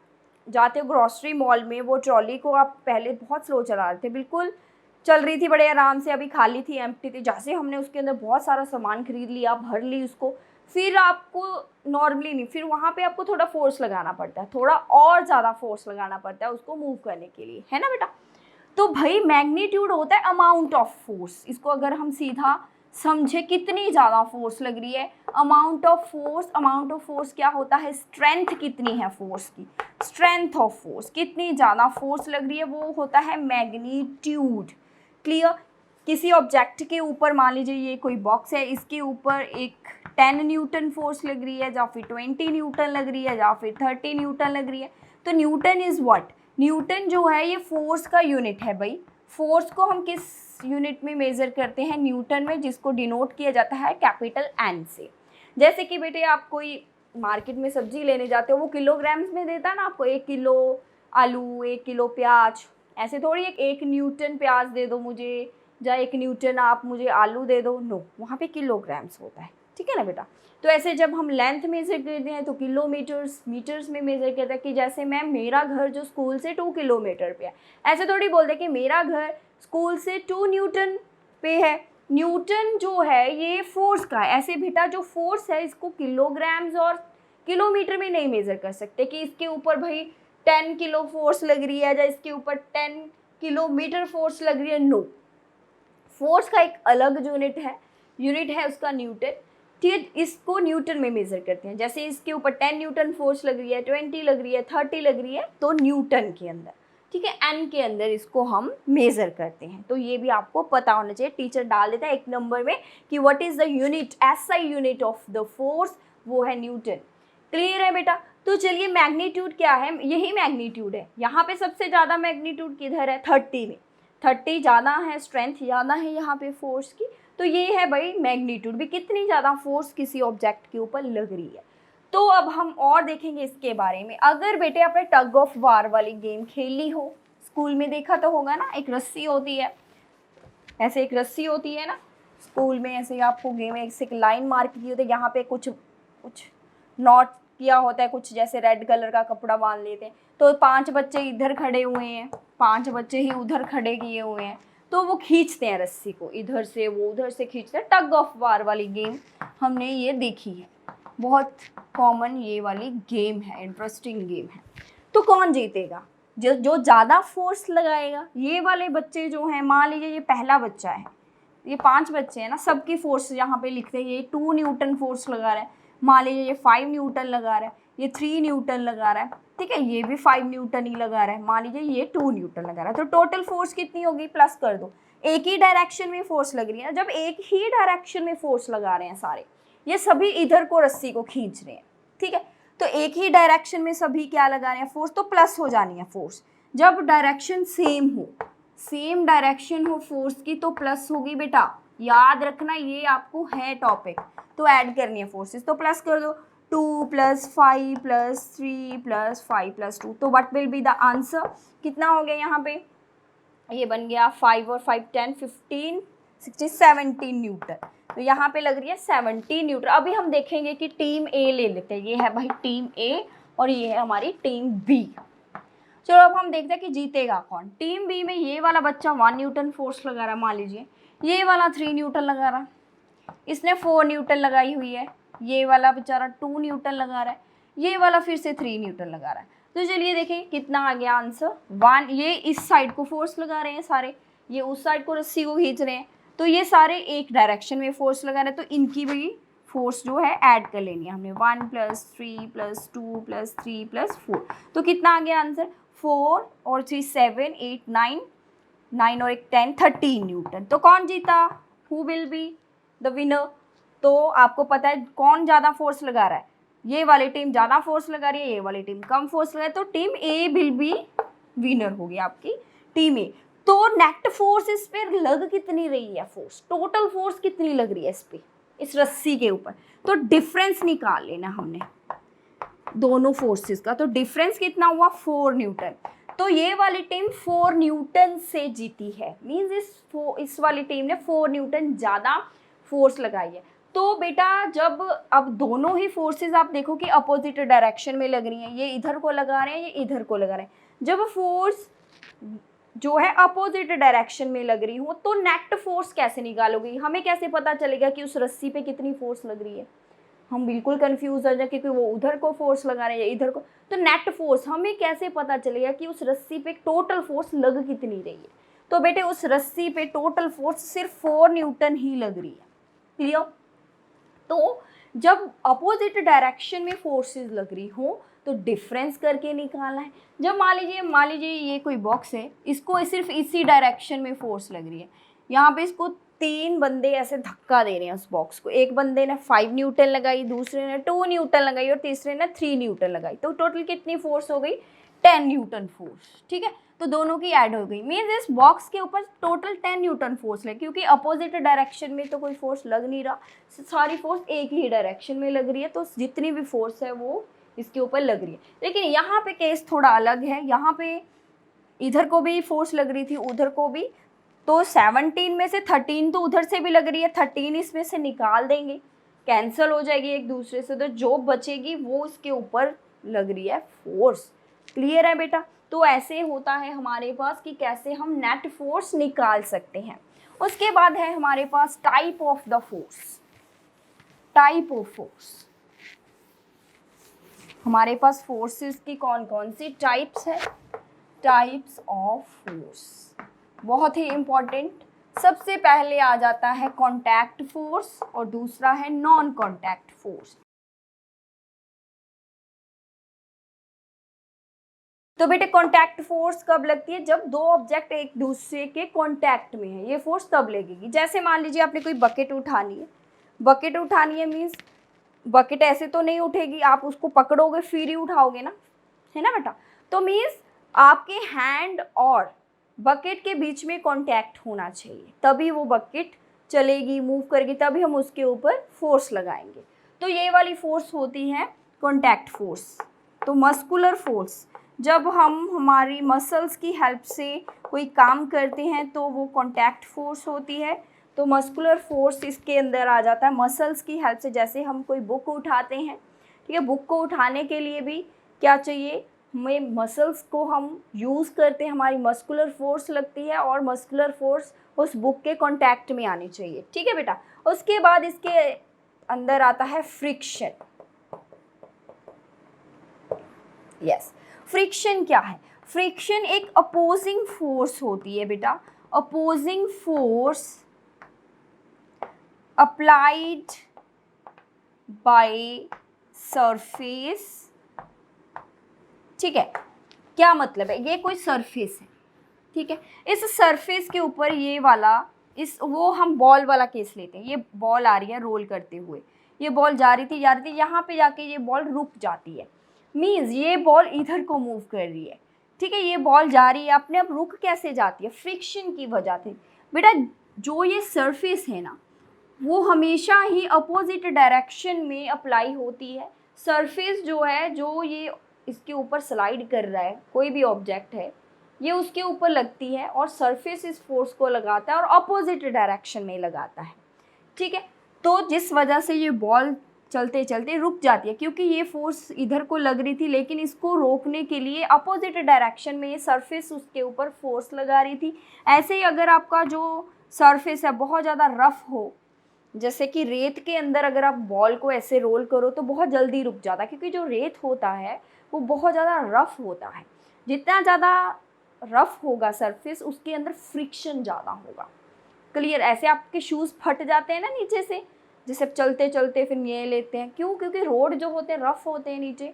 जाते हो ग्रॉसरी मॉल में, वो ट्रॉली को आप पहले बहुत स्लो चला रहे थे, बिल्कुल चल रही थी बड़े आराम से, अभी खाली थी, एम्प्टी थी, जैसे हमने उसके अंदर बहुत सारा सामान खरीद लिया, भर ली उसको, फिर आपको नॉर्मली नहीं, फिर वहाँ पे आपको थोड़ा फोर्स लगाना पड़ता है, थोड़ा और ज़्यादा फोर्स लगाना पड़ता है उसको मूव करने के लिए, है ना बेटा। तो भाई मैग्नीट्यूड होता है अमाउंट ऑफ फोर्स, इसको अगर हम सीधा समझे कितनी ज़्यादा फोर्स लग रही है, अमाउंट ऑफ फोर्स क्या होता है, स्ट्रेंथ कितनी है फोर्स की, स्ट्रेंथ ऑफ फोर्स, कितनी ज़्यादा फोर्स लग रही है वो होता है मैग्नीट्यूड। क्लियर। किसी ऑब्जेक्ट के ऊपर मान लीजिए ये कोई बॉक्स है, इसके ऊपर एक 10 न्यूटन फोर्स लग रही है, या फिर 20 न्यूटन लग रही है, या फिर 30 न्यूटन लग रही है, तो न्यूटन इज़ व्हाट, न्यूटन जो है ये फोर्स का यूनिट है भाई। फोर्स को हम किस यूनिट में मेज़र करते हैं, न्यूटन में, जिसको डिनोट किया जाता है कैपिटल N से। जैसे कि बेटे आप कोई मार्केट में सब्जी लेने जाते हो, वो किलोग्राम्स में देता है ना आपको, 1 किलो आलू, 1 किलो प्याज, ऐसे थोड़ी 1 न्यूटन प्याज दे दो मुझे, या 1 न्यूटन आप मुझे आलू दे दो, नो, वहाँ पे किलोग्राम्स होता है, ठीक है ना बेटा। तो ऐसे जब हम लेंथ मेज़र करते हैं तो किलोमीटर्स, मीटर्स में मेज़र करते हैं, कि जैसे मैम मेरा घर जो स्कूल से 2 किलोमीटर पे है, ऐसे थोड़ी बोलते कि मेरा घर स्कूल से 2 न्यूटन पे है। न्यूटन जो है ये फोर्स का है, ऐसे बेटा जो फोर्स है इसको किलोग्राम्स और किलोमीटर में नहीं मेज़र कर सकते, कि इसके ऊपर भाई 10 किलो फोर्स लग रही है, या इसके ऊपर 10 किलोमीटर फोर्स लग रही है, नो। फोर्स का एक अलग यूनिट है उसका न्यूटन, ठीक है, इसको न्यूटन में मेज़र करते हैं। जैसे इसके ऊपर 10 न्यूटन फोर्स लग रही है, 20 लग रही है, 30 लग रही है, तो न्यूटन के अंदर, ठीक है, एन के अंदर इसको हम मेज़र करते हैं। तो ये भी आपको पता होना चाहिए, टीचर डाल देता है 1 नंबर में कि what is the unit, SI unit of the force, वो है न्यूटन। क्लियर है बेटा। तो चलिए मैग्नीट्यूड क्या है, यही मैग्नीट्यूड है। यहाँ पे सबसे ज़्यादा मैग्नीट्यूड किधर है, 30 में, 30 ज़्यादा है, स्ट्रेंथ ज़्यादा है यहाँ पे फोर्स की, तो ये है भाई मैग्नीट्यूड भी, कितनी ज़्यादा फोर्स किसी ऑब्जेक्ट के ऊपर लग रही है। तो अब हम और देखेंगे इसके बारे में। अगर बेटे आपने टग ऑफ वार वाली गेम खेली हो, स्कूल में देखा तो होगा ना, एक रस्सी होती है, ऐसे एक रस्सी होती है ना स्कूल में, ऐसे आपको गेम में एक लाइन मार्क की होती है, यहाँ पे कुछ नॉट किया होता है, कुछ जैसे रेड कलर का कपड़ा बांध लेते हैं, तो 5 बच्चे इधर खड़े हुए हैं, 5 बच्चे ही उधर खड़े किए हुए हैं, तो वो खींचते हैं रस्सी को, इधर से वो उधर से खींचते हैं। टग ऑफ वार वाली गेम हमने ये देखी है, बहुत कॉमन ये वाली गेम है, इंटरेस्टिंग गेम है। तो कौन जीतेगा, जो ज़्यादा फोर्स लगाएगा। ये वाले बच्चे जो हैं, मान लीजिए ये पहला बच्चा है, ये 5 बच्चे हैं ना, सबकी फोर्स यहाँ पे लिखते हैं, ये 2 न्यूटन फोर्स लगा रहा है, मान लीजिए ये 5 न्यूटन लगा रहा है, ये 3 न्यूटन लगा रहा है, ठीक है, ये भी 5 न्यूटन ही लगा रहा है, मान लीजिए ये 2 न्यूटन लगा रहा है, तो टोटल फोर्स कितनी होगी, प्लस कर दो। एक ही डायरेक्शन में फोर्स लग रही है, जब एक ही डायरेक्शन में फोर्स लगा रहे हैं सारे, ये सभी इधर को रस्सी को खींच रहे हैं, ठीक है, तो एक ही डायरेक्शन में सभी क्या लगा रहे हैं, फोर्स, तो प्लस हो जानी है फोर्स। जब डायरेक्शन सेम डायरेक्शन हो फोर्स की, तो प्लस होगी बेटा, याद रखना, ये आपको है टॉपिक। तो ऐड करनी है फोर्सेस, तो प्लस कर दो, 2 + 5 + 3 + 5 + 2, तो what will be the answer, कितना हो गया यहाँ पे, ये बन गया 5 और 5 10 15 16 17 न्यूटन, तो यहाँ पे लग रही है 17 न्यूटन। अभी हम देखेंगे कि टीम ए ले लेते हैं, ये है भाई टीम ए और ये है हमारी टीम बी। चलो अब हम देखते हैं कि जीतेगा कौन। टीम बी में ये वाला बच्चा 1 न्यूटन फोर्स लगा रहा है, मान लीजिए ये वाला 3 न्यूटन लगा रहा है, इसने 4 न्यूटन लगाई हुई है, ये वाला बेचारा 2 न्यूटन लगा रहा है, ये वाला फिर से 3 न्यूटन लगा रहा है। तो चलिए देखें कितना आ गया आंसर, 1। ये इस साइड को फोर्स लगा रहे हैं सारे, ये उस साइड को रस्सी को खींच रहे हैं, तो ये सारे एक डायरेक्शन में फोर्स लगा रहे हैं, तो इनकी भी फोर्स जो है ऐड कर लेनी है हमने, 1 + 3 + 2 + 3 + 4, तो कितना आ गया आंसर, 4 और 3 7 8 9 9 और 1 10 13 न्यूटन। तो कौन जीता, who will be the winner. तो आपको पता है कौन ज़्यादा फोर्स लगा रहा है, ये वाली टीम ज़्यादा फोर्स लगा रही है, ये वाली टीम कम फोर्स लगा रही है, तो team A will be winner होगी आपकी टीम ए। तो नेट फोर्स इस पर लग कितनी रही है, फोर्स टोटल फोर्स कितनी लग रही है इस पर, इस रस्सी के ऊपर, तो डिफरेंस निकाल लेना हमने दोनों फोर्सेस का, तो डिफरेंस कितना हुआ, 4 न्यूटन। तो ये वाली टीम 4 न्यूटन से जीती है, मीन्स इस वाली टीम ने 4 न्यूटन ज़्यादा फोर्स लगाई है। तो बेटा जब अब दोनों ही फोर्सेस आप देखो कि अपोजिट डायरेक्शन में लग रही हैं, ये इधर को लगा रहे हैं, ये इधर को लगा रहे हैं, जब फोर्स जो है अपोजिट डायरेक्शन में लग रही हो, तो नेट फोर्स कैसे निकालोगे, हमें कैसे पता चलेगा कि उस रस्सी पे कितनी फोर्स लग रही है, हम बिल्कुल कंफ्यूज हो जाए, क्योंकि वो उधर को फोर्स लगा रहे हैं या इधर को, तो नेट फोर्स हमें कैसे पता चलेगा कि उस रस्सी पे टोटल फोर्स लग कितनी रही है। तो बेटे उस रस्सी पे टोटल फोर्स सिर्फ 4 न्यूटन ही लग रही है, क्लियर। तो जब अपोजिट डायरेक्शन में फोर्सेस लग रही हो तो डिफरेंस करके निकालना है। जब मान लीजिए ये कोई बॉक्स है, इसको सिर्फ इसी डायरेक्शन में फोर्स लग रही है, यहाँ पे इसको 3 बंदे ऐसे धक्का दे रहे हैं उस बॉक्स को, एक बंदे ने 5 न्यूटन लगाई, दूसरे ने 2 न्यूटन लगाई और तीसरे ने 3 न्यूटन लगाई, तो टोटल कितनी फोर्स हो गई, 10 न्यूटन फोर्स, ठीक है। तो दोनों की ऐड हो गई, मीन्स इस बॉक्स के ऊपर टोटल 10 न्यूटन फोर्स है, क्योंकि अपोजिट डायरेक्शन में तो कोई फोर्स लग नहीं रहा, सारी फोर्स एक ही डायरेक्शन में लग रही है, तो जितनी भी फोर्स है वो इसके ऊपर लग रही है। लेकिन यहाँ पे केस थोड़ा अलग है, यहाँ पे इधर को भी फोर्स लग रही थी, उधर को भी, तो 17 में से 13 तो उधर से भी लग रही है, 13 इसमें से निकाल देंगे, कैंसिल हो जाएगी एक दूसरे से, तो जो बचेगी वो इसके ऊपर लग रही है फोर्स। क्लियर है बेटा? तो ऐसे होता है हमारे पास कि कैसे हम नेट फोर्स निकाल सकते हैं। उसके बाद है हमारे पास type of the force. Type of force, हमारे पास फोर्सेस की कौन कौन सी टाइप्स है? टाइप्स ऑफ फोर्स बहुत ही इंपॉर्टेंट। सबसे पहले आ जाता है कॉन्टैक्ट फोर्स और दूसरा है नॉन कॉन्टैक्ट फोर्स। तो बेटे कॉन्टैक्ट फोर्स कब लगती है? जब दो ऑब्जेक्ट एक दूसरे के कॉन्टैक्ट में है, ये फोर्स तब लगेगी। जैसे मान लीजिए आपने कोई बकेट उठानी है, बकेट उठानी है मीन्स बकेट ऐसे तो नहीं उठेगी, आप उसको पकड़ोगे फिर ही उठाओगे ना, है ना बेटा? तो मीन्स आपके हैंड और बकेट के बीच में कॉन्टैक्ट होना चाहिए, तभी वो बकेट चलेगी, मूव करेगी, तभी हम उसके ऊपर फोर्स लगाएंगे। तो ये वाली फोर्स होती है कॉन्टैक्ट फोर्स। तो मस्कुलर फोर्स, जब हम हमारी मसल्स की हेल्प से कोई काम करते हैं तो वो कॉन्टैक्ट फोर्स होती है। तो मस्कुलर फोर्स इसके अंदर आ जाता है मसल्स की हेल्प से। जैसे हम कोई बुक उठाते हैं, ठीक है, बुक को उठाने के लिए भी क्या चाहिए, हमें मसल्स को हम यूज़ करते हैं, हमारी मस्कुलर फोर्स लगती है और मस्कुलर फोर्स उस बुक के कॉन्टैक्ट में आनी चाहिए, ठीक है बेटा। उसके बाद इसके अंदर आता है फ्रिक्शन। यस, फ्रिक्शन क्या है? फ्रिक्शन एक अपोजिंग फोर्स होती है बेटा, opposing force applied by surface, ठीक है। क्या मतलब है? ये कोई सरफेस है, ठीक है, इस सरफेस के ऊपर ये वाला, इस वो हम बॉल वाला केस लेते हैं, ये बॉल आ रही है रोल करते हुए, ये बॉल जा रही थी, यहाँ पे जाके ये बॉल रुक जाती है, मीन्स ये बॉल इधर को मूव कर रही है, ठीक है, ये बॉल जा रही है, अपने आप रुक कैसे जाती है? फ्रिक्शन की वजह से। बेटा जो ये सरफेस है ना, वो हमेशा ही अपोजिट डायरेक्शन में अप्लाई होती है। सरफेस जो है, जो ये इसके ऊपर स्लाइड कर रहा है, कोई भी ऑब्जेक्ट है, ये उसके ऊपर लगती है और सरफेस इस फोर्स को लगाता है और अपोजिट डायरेक्शन में लगाता है, ठीक है। तो जिस वजह से ये बॉल चलते चलते रुक जाती है, क्योंकि ये फोर्स इधर को लग रही थी, लेकिन इसको रोकने के लिए अपोजिट डायरेक्शन में ये सरफेस उसके ऊपर फोर्स लगा रही थी। ऐसे ही अगर आपका जो सरफेस है बहुत ज़्यादा रफ हो, जैसे कि रेत के अंदर अगर आप बॉल को ऐसे रोल करो तो बहुत जल्दी रुक जाता है, क्योंकि जो रेत होता है वो बहुत ज़्यादा रफ होता है। जितना ज़्यादा रफ होगा सरफेस, उसके अंदर फ्रिक्शन ज़्यादा होगा। क्लियर? ऐसे आपके शूज़ फट जाते हैं ना नीचे से, जैसे चलते चलते फिर ये लेते हैं, क्यों? क्योंकि रोड जो होते हैं रफ होते हैं नीचे,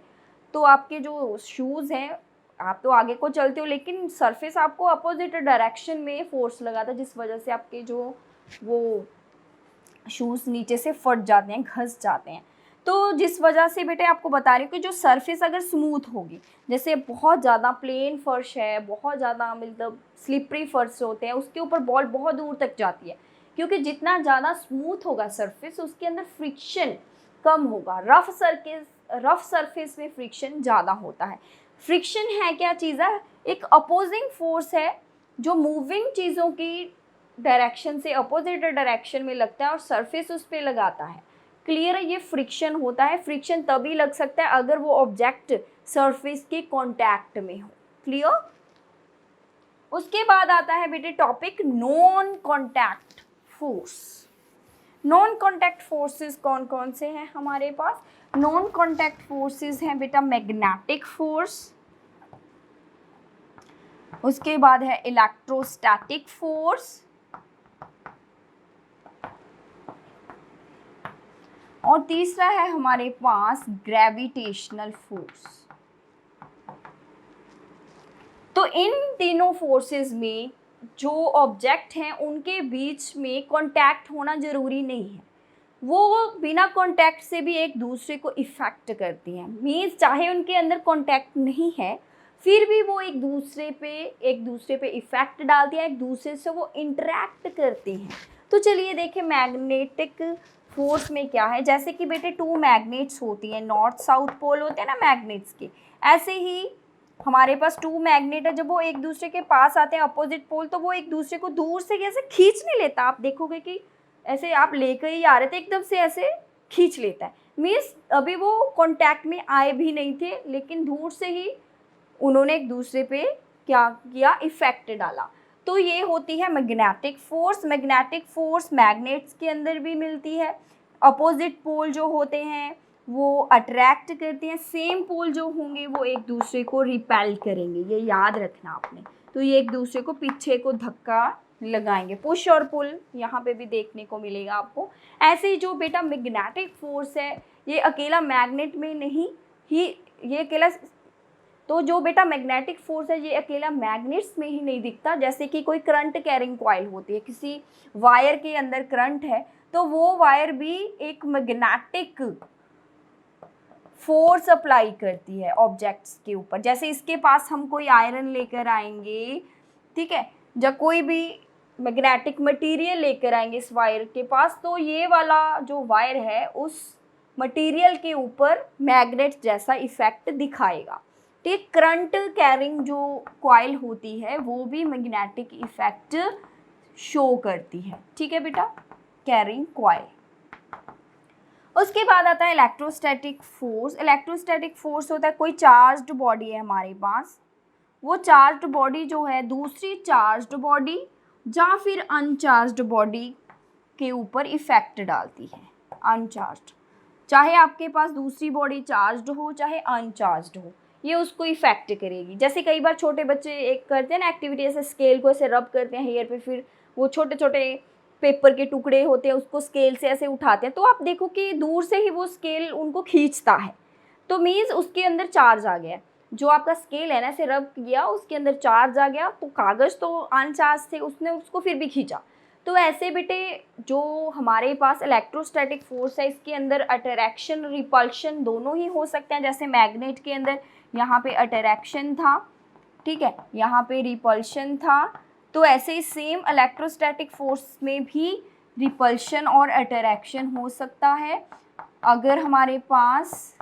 तो आपके जो शूज़ हैं, आप तो आगे को चलते हो लेकिन सरफेस आपको अपोजिट डायरेक्शन में फोर्स लगाता है, जिस वजह से आपके जो वो शूज़ नीचे से फट जाते हैं, घस जाते हैं। तो जिस वजह से बेटे आपको बता रही हूँ कि जो सरफेस अगर स्मूथ होगी, जैसे बहुत ज़्यादा प्लेन फर्श है, बहुत ज़्यादा मतलब स्लिपरी फर्श होते हैं, उसके ऊपर बॉल बहुत दूर तक जाती है, क्योंकि जितना ज़्यादा स्मूथ होगा सरफेस, उसके अंदर फ्रिक्शन कम होगा। रफ सरफेस में फ्रिक्शन ज़्यादा होता है। फ्रिक्शन है क्या चीज़ है? एक अपोजिंग फोर्स है जो मूविंग चीज़ों की डायरेक्शन से अपोजिट डायरेक्शन में लगता है और सरफेस उस पर लगाता है। क्लियर है? ये फ्रिक्शन होता है। फ्रिक्शन तभी लग सकता है अगर वो ऑब्जेक्ट सरफेस के कांटेक्ट में हो। क्लियर? उसके बाद आता है बेटे topic non contact force. Non contact forces कौन कौन से हैं हमारे पास? नॉन कांटेक्ट फोर्सेस हैं बेटा मैग्नेटिक फोर्स, उसके बाद है इलेक्ट्रोस्टैटिक फोर्स, और तीसरा है हमारे पास ग्रेविटेशनल फोर्स। तो इन तीनों फोर्सेस में जो ऑब्जेक्ट हैं उनके बीच में कांटेक्ट होना ज़रूरी नहीं है, वो बिना कांटेक्ट से भी एक दूसरे को इफ़ेक्ट करती हैं। मीन्स चाहे उनके अंदर कांटेक्ट नहीं है, फिर भी वो एक दूसरे पे इफ़ेक्ट डालती है, एक दूसरे से वो इंटरेक्ट करते हैं। तो चलिए देखें मैग्नेटिक फोर्स में क्या है। जैसे कि बेटे टू मैग्नेट्स होती हैं, नॉर्थ साउथ पोल होते हैं ना मैग्नेट्स के, ऐसे ही हमारे पास टू मैग्नेट है। जब वो एक दूसरे के पास आते हैं अपोजिट पोल, तो वो एक दूसरे को दूर से कैसे खींच नहीं लेता। आप देखोगे कि ऐसे आप लेकर ही आ रहे थे, एकदम से ऐसे खींच लेता है। मीन्स अभी वो कॉन्टैक्ट में आए भी नहीं थे, लेकिन दूर से ही उन्होंने एक दूसरे पे क्या किया, इफेक्ट डाला। तो ये होती है magnetic force. Magnetic force magnets के अंदर भी मिलती है। अपोजिट पोल जो होते हैं वो अट्रैक्ट करते हैं, सेम पोल जो होंगे वो एक दूसरे को रिपेल करेंगे, ये याद रखना आपने। तो ये एक दूसरे को पीछे को धक्का लगाएंगे, पुश और पुल यहाँ पे भी देखने को मिलेगा आपको। ऐसे ही जो बेटा मैग्नेटिक फोर्स है ये अकेला मैग्नेट में नहीं ही, ये अकेला, तो जो बेटा मैग्नेटिक फोर्स है ये अकेला मैग्नेट्स में ही नहीं दिखता। जैसे कि कोई करंट कैरिंग कॉइल होती है, किसी वायर के अंदर करंट है, तो वो वायर भी एक मैग्नेटिक फोर्स अप्लाई करती है ऑब्जेक्ट्स के ऊपर। जैसे इसके पास हम कोई आयरन लेकर आएंगे, ठीक है, जब कोई भी मैग्नेटिक मटेरियल लेकर आएंगे इस वायर के पास, तो ये वाला जो वायर है उस मटेरियल के ऊपर मैग्नेट जैसा इफेक्ट दिखाएगा। ठीक, करंट कैरिंग जो कॉइल होती है वो भी मैग्नेटिक इफेक्ट शो करती है। ठीक है बेटा, कैरिंग कॉइल। उसके बाद आता है इलेक्ट्रोस्टैटिक फोर्स। इलेक्ट्रोस्टैटिक फोर्स होता है कोई चार्ज्ड बॉडी है हमारे पास, वो चार्ज्ड बॉडी जो है दूसरी चार्ज्ड बॉडी या फिर अनचार्ज्ड बॉडी के ऊपर इफेक्ट डालती है। अनचार्ज्ड, चाहे आपके पास दूसरी बॉडी चार्ज्ड हो चाहे अनचार्ज्ड हो, ये उसको इफेक्ट करेगी। जैसे कई बार छोटे बच्चे एक करते हैं ना एक्टिविटी, ऐसे स्केल को ऐसे रब करते हैं हेयर पे, फिर वो छोटे छोटे पेपर के टुकड़े होते हैं उसको स्केल से ऐसे उठाते हैं, तो आप देखो कि दूर से ही वो स्केल उनको खींचता है। तो मीन्स उसके अंदर चार्ज आ गया, जो आपका स्केल है ना ऐसे रब किया उसके अंदर चार्ज आ गया, तो कागज़ तो अनचार्ज थे, उसने उसको फिर भी खींचा। तो ऐसे बेटे जो हमारे पास इलेक्ट्रोस्टैटिक फोर्स है इसके अंदर अट्रैक्शन रिपल्शन दोनों ही हो सकते हैं। जैसे मैग्नेट के अंदर यहाँ पे अट्रैक्शन था, ठीक है, यहाँ पे रिपल्शन था, तो ऐसे ही सेम इलेक्ट्रोस्टैटिक फोर्स में भी रिपल्शन और अट्रैक्शन हो सकता है। अगर हमारे पास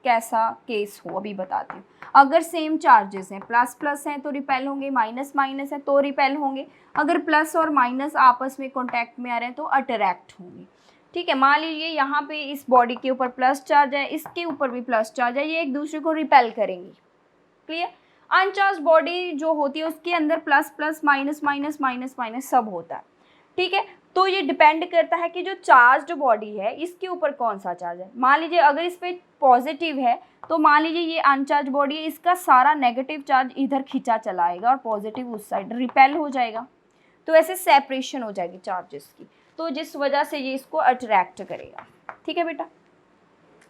कैसा केस हो अभी बताती हूँ। अगर सेम चार्जेस हैं, प्लस प्लस हैं तो रिपेल होंगे, माइनस माइनस है तो रिपेल होंगे। अगर प्लस और माइनस आपस में कॉन्टैक्ट में आ रहे हैं तो अट्रैक्ट होंगे। ठीक है, मान लीजिए यहाँ पे इस बॉडी के ऊपर प्लस चार्ज है, इसके ऊपर भी प्लस चार्ज है, ये एक दूसरे को रिपेल करेंगी। क्लियर। अनचार्ज बॉडी जो होती है उसके अंदर plus plus minus minus minus minus सब होता है। ठीक है, तो ये डिपेंड करता है कि जो चार्ज्ड बॉडी है इसके ऊपर कौन सा चार्ज है। मान लीजिए अगर इस पर पॉजिटिव है तो मान लीजिए ये अनचार्ज बॉडी है, इसका सारा नेगेटिव चार्ज इधर खींचा चला आएगा और पॉजिटिव उस साइड रिपेल हो जाएगा। तो ऐसे सेपरेशन हो जाएगी चार्जेस की, तो जिस वजह से ये इसको अट्रैक्ट करेगा। ठीक है बेटा,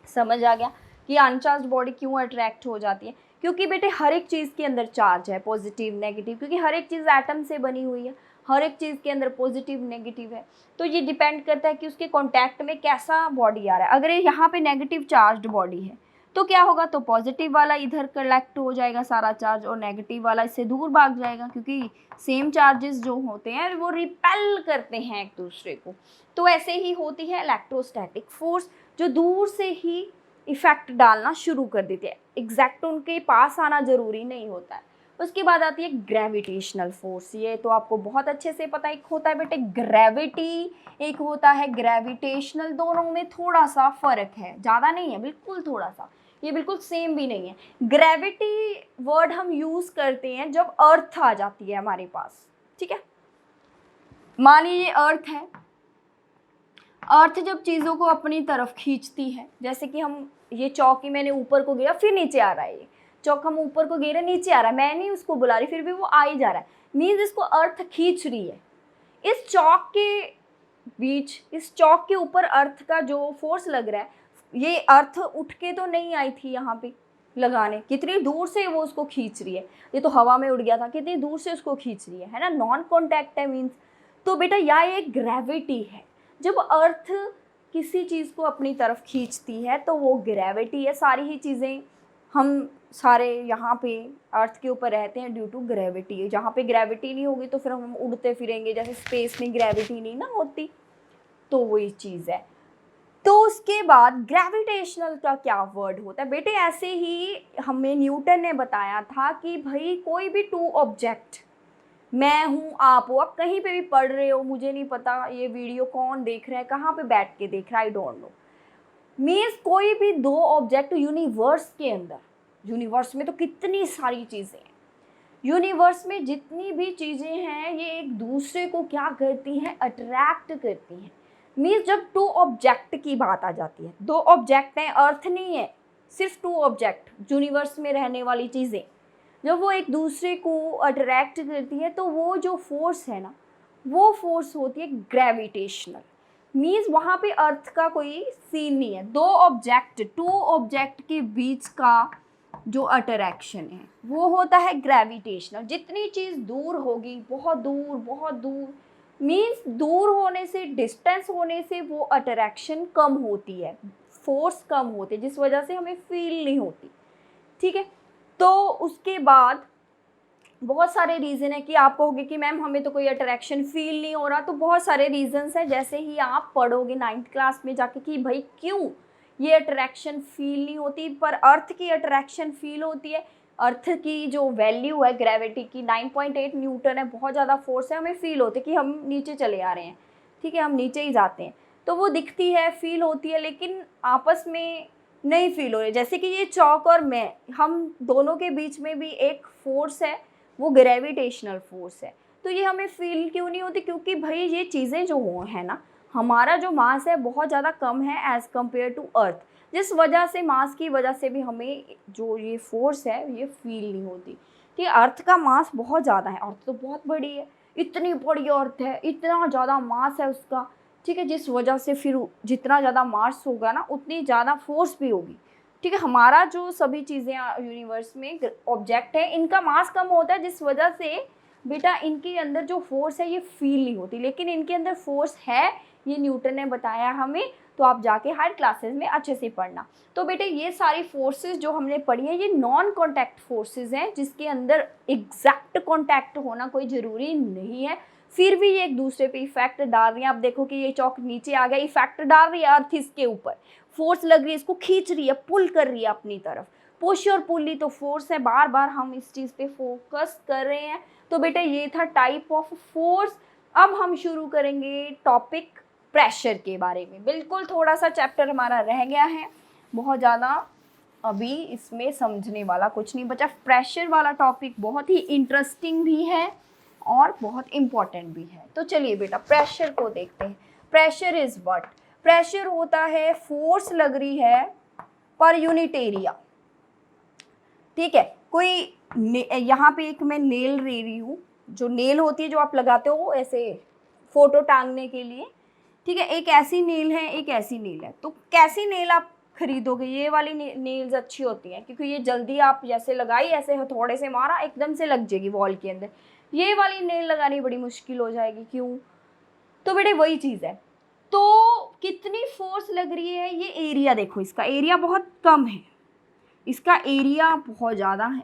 समझ आ गया कि अनचार्ज बॉडी क्यों अट्रैक्ट हो जाती है। क्योंकि बेटे हर एक चीज़ के अंदर चार्ज है, पॉजिटिव नेगेटिव, क्योंकि हर एक चीज़ एटम से बनी हुई है, हर एक चीज़ के अंदर पॉजिटिव नेगेटिव है। तो ये डिपेंड करता है कि उसके कॉन्टैक्ट में कैसा बॉडी आ रहा है। अगर यहाँ पे नेगेटिव चार्ज्ड बॉडी है तो क्या होगा, तो पॉजिटिव वाला इधर कलेक्ट हो जाएगा सारा चार्ज और नेगेटिव वाला इससे दूर भाग जाएगा, क्योंकि सेम चार्जेस जो होते हैं वो रिपेल करते हैं एक दूसरे को। तो ऐसे ही होती है इलेक्ट्रोस्टैटिक फोर्स, जो दूर से ही इफेक्ट डालना शुरू कर देते हैं, एग्जैक्ट उनके पास आना ज़रूरी नहीं होता है। उसके बाद आती है ग्रेविटेशनल फोर्स। ये तो आपको बहुत अच्छे से पता है, एक होता है बेटे ग्रेविटी, एक होता है ग्रेविटेशनल। दोनों में थोड़ा सा फ़र्क है, ज़्यादा नहीं है, बिल्कुल थोड़ा सा, ये बिल्कुल सेम भी नहीं है। ग्रेविटी वर्ड हम यूज़ करते हैं जब अर्थ आ जाती है हमारे पास। ठीक है, मान लीजिए अर्थ है, अर्थ जब चीज़ों को अपनी तरफ खींचती है, जैसे कि हम ये चौक ही मैंने ऊपर को गिरा फिर नीचे आ रहा है, ये चौक हम ऊपर को गिरे नीचे आ रहा है, मैं नहीं उसको बुला रही फिर भी वो आ ही जा रहा है, मीन्स इसको अर्थ खींच रही है। इस चौक के बीच, इस चौक के ऊपर अर्थ का जो फोर्स लग रहा है, ये अर्थ उठ के तो नहीं आई थी यहाँ पे लगाने, कितनी दूर से वो उसको खींच रही है। ये तो हवा में उड़ गया था, कितनी दूर से उसको खींच रही है ना, नॉन कॉन्टैक्ट है मीन्स। तो बेटा यह एक ग्रेविटी है, जब अर्थ किसी चीज़ को अपनी तरफ खींचती है तो वो ग्रेविटी है। सारी ही चीज़ें हम सारे यहाँ पे अर्थ के ऊपर रहते हैं ड्यू टू ग्रेविटी। जहाँ पे ग्रेविटी नहीं होगी तो फिर हम उड़ते फिरेंगे, जैसे स्पेस में ग्रेविटी नहीं ना होती, तो वही चीज़ है। तो उसके बाद ग्रेविटेशनल का क्या वर्ड होता है बेटे? ऐसे ही हमें न्यूटन ने बताया था कि भाई कोई भी टू ऑब्जेक्ट, मैं हूँ आप हो, आप कहीं पे भी पढ़ रहे हो, मुझे नहीं पता ये वीडियो कौन देख रहा है, कहाँ पे बैठ के देख रहा है, आई डोंट नो, मीन्स कोई भी दो ऑब्जेक्ट यूनिवर्स के अंदर, यूनिवर्स में तो कितनी सारी चीज़ें हैं, यूनिवर्स में जितनी भी चीज़ें हैं ये एक दूसरे को क्या करती हैं, अट्रैक्ट करती हैं। मीन्स जब टू ऑब्जेक्ट की बात आ जाती है, दो ऑब्जेक्ट हैं, अर्थ नहीं है, सिर्फ टू ऑब्जेक्ट यूनिवर्स में रहने वाली चीज़ें, जब वो एक दूसरे को अट्रैक्ट करती है तो वो जो फोर्स है ना, वो फोर्स होती है ग्रेविटेशनल। मीन्स वहाँ पे अर्थ का कोई सीन नहीं है, दो ऑब्जेक्ट, टू ऑब्जेक्ट के बीच का जो अट्रैक्शन है वो होता है ग्रेविटेशनल। जितनी चीज़ दूर होगी, बहुत दूर बहुत दूर, मीन्स दूर होने से, डिस्टेंस होने से वो अट्रैक्शन कम होती है, फोर्स कम होती है, जिस वजह से हमें फील नहीं होती। ठीक है, तो उसके बाद बहुत सारे रीज़न है कि आप कहोगे कि मैम हमें तो कोई अट्रैक्शन फील नहीं हो रहा, तो बहुत सारे रीजंस हैं। जैसे ही आप पढ़ोगे 9th क्लास में जाके कि भाई क्यों ये अट्रैक्शन फील नहीं होती, पर अर्थ की अट्रैक्शन फील होती है। अर्थ की जो वैल्यू है ग्रेविटी की 9.8 न्यूटन है, बहुत ज़्यादा फोर्स है, हमें फील होती है कि हम नीचे चले आ रहे हैं, ठीक है, हम नीचे ही जाते हैं, तो वो दिखती है, फील होती है, लेकिन आपस में नहीं फील हो रही। जैसे कि ये चौक और मैं, हम दोनों के बीच में भी एक फोर्स है, वो ग्रेविटेशनल फोर्स है, तो ये हमें फील क्यों नहीं होती? क्योंकि भाई ये चीज़ें जो हो है ना, हमारा जो मास है बहुत ज़्यादा कम है एज़ कम्पेयर टू अर्थ, जिस वजह से, मास की वजह से भी हमें जो ये फोर्स है ये फील नहीं होती। कि अर्थ का मास बहुत ज़्यादा है, अर्थ तो बहुत बड़ी है, इतनी बड़ी अर्थ है, इतना ज़्यादा मास है उसका, ठीक है, जिस वजह से फिर जितना ज़्यादा मास होगा ना उतनी ज़्यादा फोर्स भी होगी। ठीक है, हमारा जो सभी चीज़ें यूनिवर्स में ऑब्जेक्ट है, इनका मास कम होता है, जिस वजह से बेटा इनके अंदर जो फोर्स है ये फील नहीं होती, लेकिन इनके अंदर फोर्स है, ये न्यूटन ने बताया हमें, तो आप जाके हायर क्लासेस में अच्छे से पढ़ना। तो बेटे ये सारी फोर्सेस जो हमने पढ़ी है ये नॉन कॉन्टैक्ट फोर्सेस हैं, जिसके अंदर एग्जैक्ट कॉन्टैक्ट होना कोई ज़रूरी नहीं है, फिर भी ये एक दूसरे पे इफेक्ट डाल रही है। आप देखो कि ये चौक नीचे आ गया, इफेक्ट डाल रही है अर्थ इसके ऊपर, फोर्स लग रही है, इसको खींच रही है, पुल कर रही है अपनी तरफ, पुश और पुल ही तो फोर्स है, बार बार हम इस चीज़ पे फोकस कर रहे हैं। तो बेटा ये था टाइप ऑफ फोर्स। अब हम शुरू करेंगे टॉपिक प्रेशर के बारे में। बिल्कुल थोड़ा सा चैप्टर हमारा रह गया है, बहुत ज़्यादा अभी इसमें समझने वाला कुछ नहीं बचा। प्रेशर वाला टॉपिक बहुत ही इंटरेस्टिंग भी है और बहुत इम्पॉर्टेंट भी है। तो चलिए बेटा प्रेशर को देखते हैं। Pressure is what? प्रेशर होता है फोर्स लग रही है पर यूनिट एरिया। ठीक है, कोई यहाँ पे एक मैं नेल ले रही हूँ, जो नेल होती है जो आप लगाते हो ऐसे फोटो टांगने के लिए, ठीक है, एक ऐसी नेल है, एक ऐसी नेल है। तो कैसी नेल आप खरीदोगे? ये वाली नेल्स अच्छी होती हैं, क्योंकि ये जल्दी आप जैसे लगाई, ऐसे हथौड़े से मारा, एकदम से लग जाएगी वॉल के अंदर। ये वाली नेल लगानी बड़ी मुश्किल हो जाएगी। क्यों? तो बेटे वही चीज़ है। तो कितनी फोर्स लग रही है, ये एरिया देखो, इसका एरिया बहुत कम है, इसका एरिया बहुत ज़्यादा है।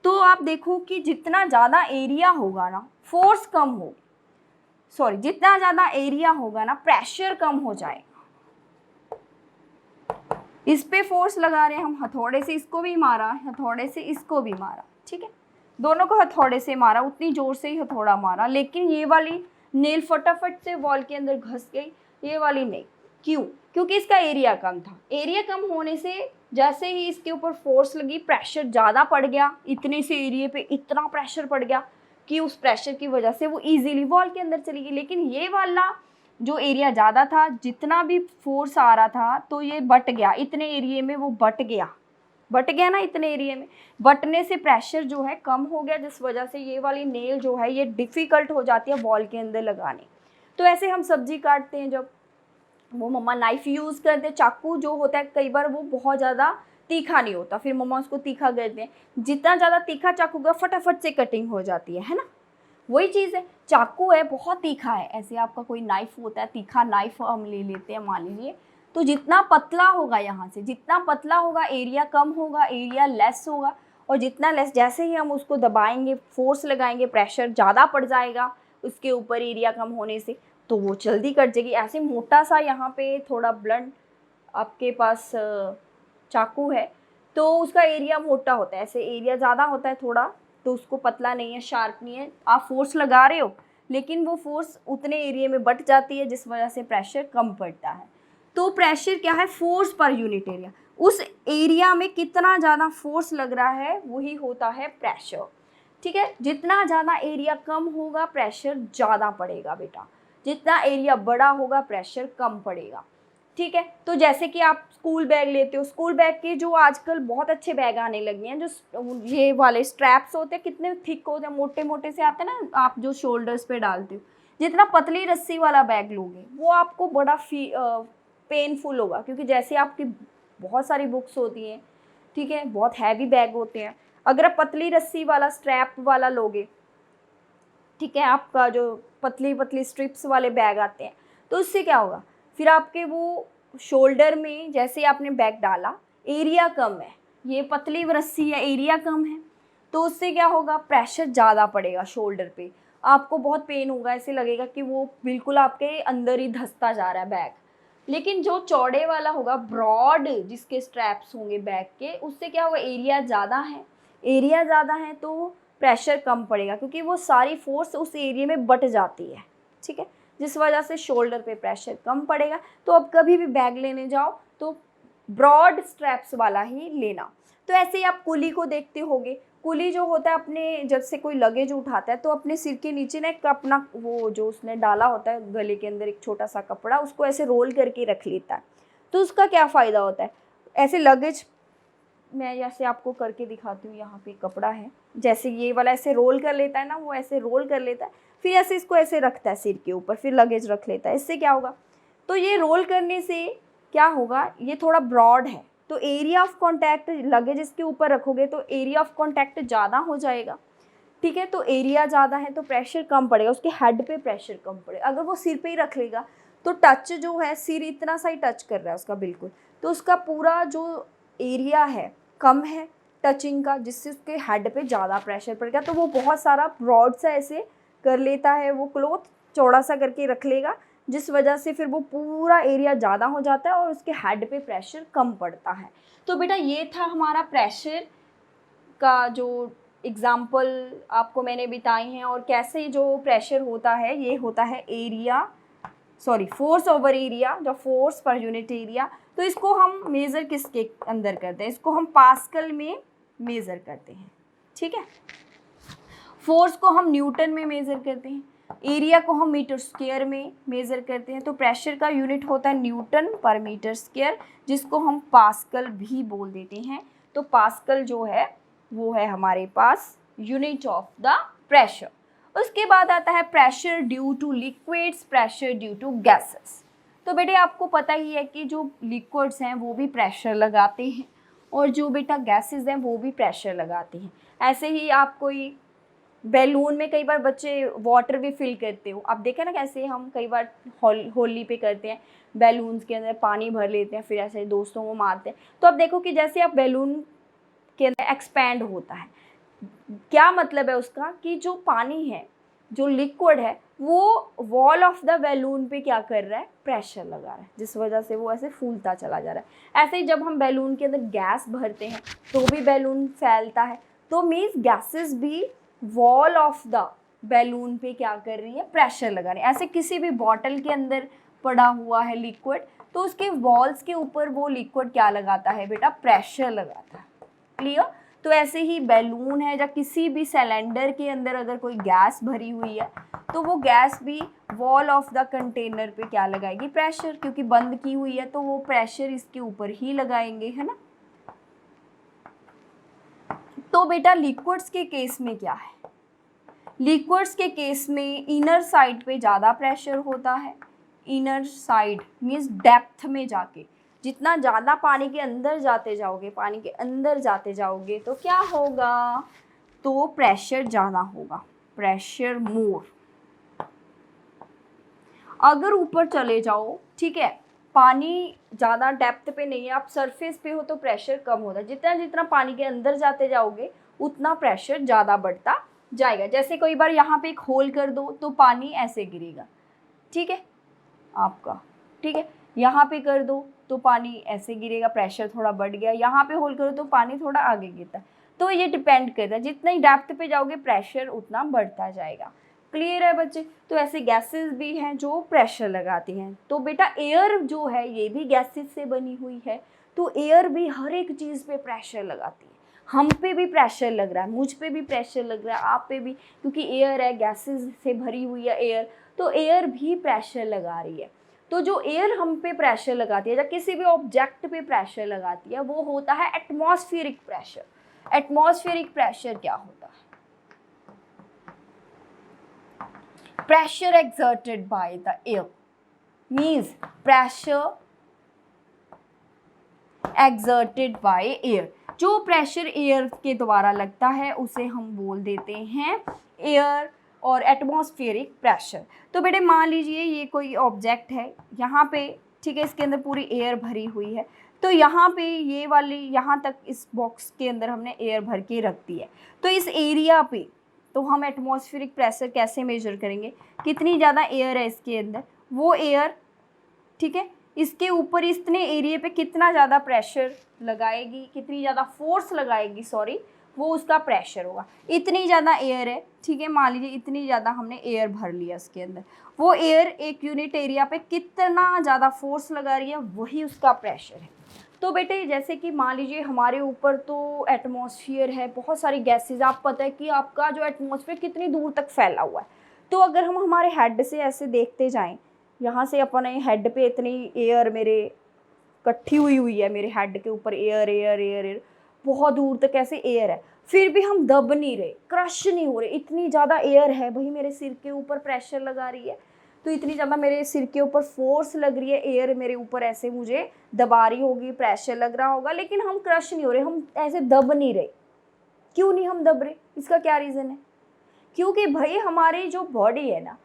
तो आप देखो कि जितना ज़्यादा एरिया होगा ना, फोर्स कम हो, सॉरी, जितना ज़्यादा एरिया होगा ना, प्रेशर कम हो जाएगा। इस पे फोर्स लगा रहे हैं हम, हथौड़े से इसको भी मारा, हथौड़े से इसको भी मारा, ठीक है, दोनों को हथौड़े से मारा, उतनी ज़ोर से ही हथौड़ा मारा, लेकिन ये वाली नेल फटाफट से वॉल के अंदर घुस गई, ये वाली नहीं। क्यों? क्योंकि इसका एरिया कम था। एरिया कम होने से जैसे ही इसके ऊपर फोर्स लगी, प्रेशर ज़्यादा पड़ गया, इतने से एरिया पे इतना प्रेशर पड़ गया कि उस प्रेशर की वजह से वो इजीली वॉल के अंदर चली गई। लेकिन ये वाला जो एरिया ज़्यादा था, जितना भी फोर्स आ रहा था तो ये बट गया, इतने एरिया में वो बट गया ना, इतने एरिया में बटने से प्रेशर जो है कम हो गया, जिस वजह से ये वाली नेल जो है ये डिफ़िकल्ट हो जाती है वॉल के अंदर लगाने। तो ऐसे हम सब्जी काटते हैं, जब वो मम्मा नाइफ़ यूज़ करते, चाकू जो होता है कई बार वो बहुत ज़्यादा तीखा नहीं होता, फिर मम्मा उसको तीखा करते हैं, जितना ज़्यादा तीखा चाकू का फटाफट से कटिंग हो जाती है ना। वही चीज़ है, चाकू है बहुत तीखा है, ऐसे आपका कोई नाइफ़ होता है, तीखा नाइफ़ हम ले लेते हैं, मान लीजिए तो जितना पतला होगा, यहाँ से जितना पतला होगा एरिया कम होगा, एरिया लेस होगा, और जितना लेस जैसे ही हम उसको दबाएंगे, फोर्स लगाएंगे, प्रेशर ज़्यादा पड़ जाएगा उसके ऊपर एरिया कम होने से, तो वो जल्दी कट जाएगी। ऐसे मोटा सा यहाँ पे थोड़ा ब्लंट आपके पास चाकू है तो उसका एरिया मोटा होता है, ऐसे एरिया ज़्यादा होता है थोड़ा, तो उसको पतला नहीं है, शार्प नहीं है। आप फोर्स लगा रहे हो लेकिन वो फोर्स उतने एरिया में बट जाती है जिस वजह से प्रेशर कम पड़ता है। तो प्रेशर क्या है? Force per unit area. उस एरिया में कितना ज़्यादा फोर्स लग रहा है वही होता है प्रेशर। ठीक है, जितना ज़्यादा एरिया कम होगा प्रेशर ज़्यादा पड़ेगा बेटा, जितना एरिया बड़ा होगा प्रेशर कम पड़ेगा। ठीक है, तो जैसे कि आप स्कूल बैग लेते हो, स्कूल बैग के जो आजकल बहुत अच्छे बैग आने लगे हैं, जो ये वाले स्ट्रैप्स होते हैं कितने थिक होते हैं, मोटे मोटे से आते हैं ना, आप जो शोल्डर्स पे डालते हो। जितना पतली रस्सी वाला बैग लोगे वो आपको बड़ा पेनफुल होगा, क्योंकि जैसे आपकी बहुत सारी बुक्स होती हैं, ठीक है, बहुत हैवी बैग होते हैं। अगर आप पतली रस्सी वाला स्ट्रैप वाला लोगे, ठीक है, आपका जो पतली पतली स्ट्रिप्स वाले बैग आते हैं, तो उससे क्या होगा, फिर आपके वो शोल्डर में जैसे आपने बैग डाला, एरिया कम है, ये पतली रस्सी है, एरिया कम है, तो उससे क्या होगा, प्रेशर ज़्यादा पड़ेगा शोल्डर पे, आपको बहुत पेन होगा, ऐसे लगेगा कि वो बिल्कुल आपके अंदर ही धंसता जा रहा है बैग। लेकिन जो चौड़े वाला होगा, ब्रॉड जिसके स्ट्रैप्स होंगे बैग के, उससे क्या होगा, एरिया ज़्यादा है, एरिया ज़्यादा है तो प्रेशर कम पड़ेगा, क्योंकि वो सारी फोर्स उस एरिया में बट जाती है। ठीक है, जिस वजह से शोल्डर पे प्रेशर कम पड़ेगा। तो अब कभी भी बैग लेने जाओ तो ब्रॉड स्ट्रैप्स वाला ही लेना। तो ऐसे ही आप कुली को देखते होगे, कुली जो होता है, अपने जब से कोई लगेज उठाता है तो अपने सिर के नीचे ना एक अपना वो जो उसने डाला होता है गले के अंदर एक छोटा सा कपड़ा, उसको ऐसे रोल करके रख लेता है। तो उसका क्या फ़ायदा होता है, ऐसे लगेज, मैं जैसे आपको करके दिखाती हूँ, यहाँ पे कपड़ा है, जैसे ये वाला ऐसे रोल कर लेता है ना, वो ऐसे रोल कर लेता है, फिर ऐसे इसको ऐसे रखता है सिर के ऊपर, फिर लगेज रख लेता है। इससे क्या होगा, तो ये रोल करने से क्या होगा, ये थोड़ा ब्रॉड है, तो एरिया ऑफ कॉन्टैक्ट, लगेज इसके ऊपर रखोगे तो एरिया ऑफ कॉन्टैक्ट ज़्यादा हो जाएगा। ठीक है, तो एरिया ज़्यादा है तो प्रेशर कम पड़ेगा, उसके हेड पे प्रेशर कम पड़ेगा। अगर वो सिर पे ही रख लेगा तो टच जो है, सिर इतना सा ही टच कर रहा है उसका बिल्कुल, तो उसका पूरा जो एरिया है कम है टचिंग का, जिससे उसके हेड पे ज़्यादा प्रेशर पड़ेगा। तो वो बहुत सारा ब्रॉड सा ऐसे कर लेता है, वो क्लॉथ चौड़ा सा करके रख लेगा, जिस वजह से फिर वो पूरा एरिया ज़्यादा हो जाता है और उसके हेड पे प्रेशर कम पड़ता है। तो बेटा ये था हमारा प्रेशर का जो एग्ज़ाम्पल आपको मैंने बताए हैं, और कैसे जो प्रेशर होता है ये होता है area, sorry force over area, जो फोर्स पर यूनिट एरिया। तो इसको हम मेज़र किसके अंदर करते हैं, इसको हम पास्कल में मेज़र करते हैं। ठीक है, फोर्स को हम न्यूटन में मेज़र करते हैं, एरिया को हम मीटर स्क्वायर में मेज़र करते हैं। तो प्रेशर का यूनिट होता है न्यूटन पर मीटर स्क्वायर, जिसको हम पास्कल भी बोल देते हैं। तो पास्कल जो है वो है हमारे पास यूनिट ऑफ द प्रेशर। उसके बाद आता है pressure due to liquids, pressure due to gases. तो बेटे आपको पता ही है कि जो लिक्विड्स हैं वो भी प्रेशर लगाते हैं, और जो बेटा गैसेस हैं वो भी प्रेशर लगाते हैं। ऐसे ही आप कोई बैलून में कई बार बच्चे वाटर भी फिल करते हो, आप देखें ना कैसे हम कई बार होली पे करते हैं, बैलून्स के अंदर पानी भर लेते हैं, फिर ऐसे दोस्तों को मारते हैं। तो आप देखो कि जैसे आप बैलून के अंदर एक्सपैंड होता है, क्या मतलब है उसका, कि जो पानी है, जो लिक्विड है, वो वॉल ऑफ द बैलून पे क्या कर रहा है, प्रेशर लगा रहा है, जिस वजह से वो ऐसे फूलता चला जा रहा है। ऐसे ही जब हम बैलून के अंदर गैस भरते हैं तो भी बैलून फैलता है। तो मीन्स गैसेस भी वॉल ऑफ द बैलून पे क्या कर रही है, प्रेशर लगा रही है। ऐसे किसी भी बॉटल के अंदर पड़ा हुआ है लिक्विड, तो उसके वॉल्स के ऊपर वो लिक्विड क्या लगाता है बेटा, प्रेशर लगाता है। क्लियर। तो ऐसे ही बैलून है या किसी भी सिलेंडर के अंदर अगर कोई गैस भरी हुई है तो वो गैस भी वॉल ऑफ द कंटेनर पे क्या लगाएगी, प्रेशर, क्योंकि बंद की हुई है तो वो प्रेशर इसके ऊपर ही लगाएंगे, है ना। तो बेटा लिक्विड्स के केस में क्या है, लिक्विड्स के केस में इनर साइड पे ज़्यादा प्रेशर होता है। इनर साइड मीन्स डेप्थ में जाके, जितना ज़्यादा पानी के अंदर जाते जाओगे, पानी के अंदर जाते जाओगे तो क्या होगा, तो प्रेशर ज़्यादा होगा, प्रेशर मोर। अगर ऊपर चले जाओ, ठीक है, पानी ज़्यादा डेप्थ पे नहीं है, आप सरफेस पे हो तो प्रेशर कम होता है। जितना जितना पानी के अंदर जाते जाओगे उतना प्रेशर ज़्यादा बढ़ता जाएगा। जैसे कई बार यहाँ पे एक होल कर दो तो पानी ऐसे गिरेगा, ठीक है आपका, ठीक है। यहाँ पे कर दो तो पानी ऐसे गिरेगा, प्रेशर थोड़ा बढ़ गया। यहाँ पे होल करो तो पानी थोड़ा आगे गिरता है। तो ये डिपेंड करता है, जितना ही डेप्थ पे जाओगे प्रेशर उतना बढ़ता जाएगा। क्लियर है बच्चे? तो ऐसे गैसेस भी हैं जो प्रेशर लगाती हैं। तो बेटा एयर जो है ये भी गैसेस से बनी हुई है, तो एयर भी हर एक चीज़ पे प्रेशर लगाती है। हम पे भी प्रेशर लग रहा है, मुझ पे भी प्रेशर लग रहा है, आप पे भी, क्योंकि एयर है, गैसेस से भरी हुई है एयर, तो एयर भी प्रेशर लगा रही है। तो जो एयर हम पे प्रेशर लगाती है या किसी भी ऑब्जेक्ट पे प्रेशर लगाती है वो होता है एटमॉस्फेरिक प्रेशर। एटमॉस्फेरिक प्रेशर क्या होता है? pressure exerted by the air means pressure exerted by air। जो प्रेशर एयर के द्वारा लगता है उसे हम बोल देते हैं एयर और एटमॉस्फेरिक प्रेशर। तो बेटे मान लीजिए ये कोई ऑब्जेक्ट है यहाँ पे, ठीक है, इसके अंदर पूरी एयर भरी हुई है। तो यहाँ पे ये वाली यहाँ तक इस बॉक्स के अंदर हमने एयर भर के रख दी है। तो इस एरिया पे तो हम एटमॉस्फेरिक प्रेशर कैसे मेजर करेंगे? कितनी ज़्यादा एयर है इसके अंदर, वो एयर, ठीक है, इसके ऊपर इतने एरिया पे कितना ज़्यादा प्रेशर लगाएगी, कितनी ज़्यादा फोर्स लगाएगी, सॉरी, वो उसका प्रेशर होगा। इतनी ज़्यादा एयर है, ठीक है, मान लीजिए इतनी ज़्यादा हमने एयर भर लिया इसके अंदर, वो एयर एक यूनिट एरिया पे कितना ज़्यादा फोर्स लगा रही है वही उसका प्रेशर है। तो बेटे जैसे कि मान लीजिए हमारे ऊपर तो एटमॉस्फेयर है, बहुत सारी गैसेज, आप पता है कि आपका जो एटमॉस्फेयर कितनी दूर तक फैला हुआ है। तो अगर हम हमारे हेड से ऐसे देखते जाएं, यहाँ से अपने हेड पे इतनी एयर मेरे इकट्ठी हुई है, मेरे हेड के ऊपर एयर एयर एयर एयर, बहुत दूर तक ऐसे एयर है, फिर भी हम दब नहीं रहे, क्रश नहीं हो रहे, इतनी ज़्यादा एयर है। भाई मेरे सिर के ऊपर प्रेशर लगा रही है, तो इतनी ज़्यादा मेरे सिर के ऊपर फोर्स लग रही है, एयर मेरे ऊपर ऐसे मुझे दबा रही होगी, प्रेशर लग रहा होगा, लेकिन हम क्रश नहीं हो रहे, हम ऐसे दब नहीं रहे। क्यों नहीं हम दब रहे? इसका क्या रीज़न है? क्योंकि भाई हमारी जो बॉडी है ना,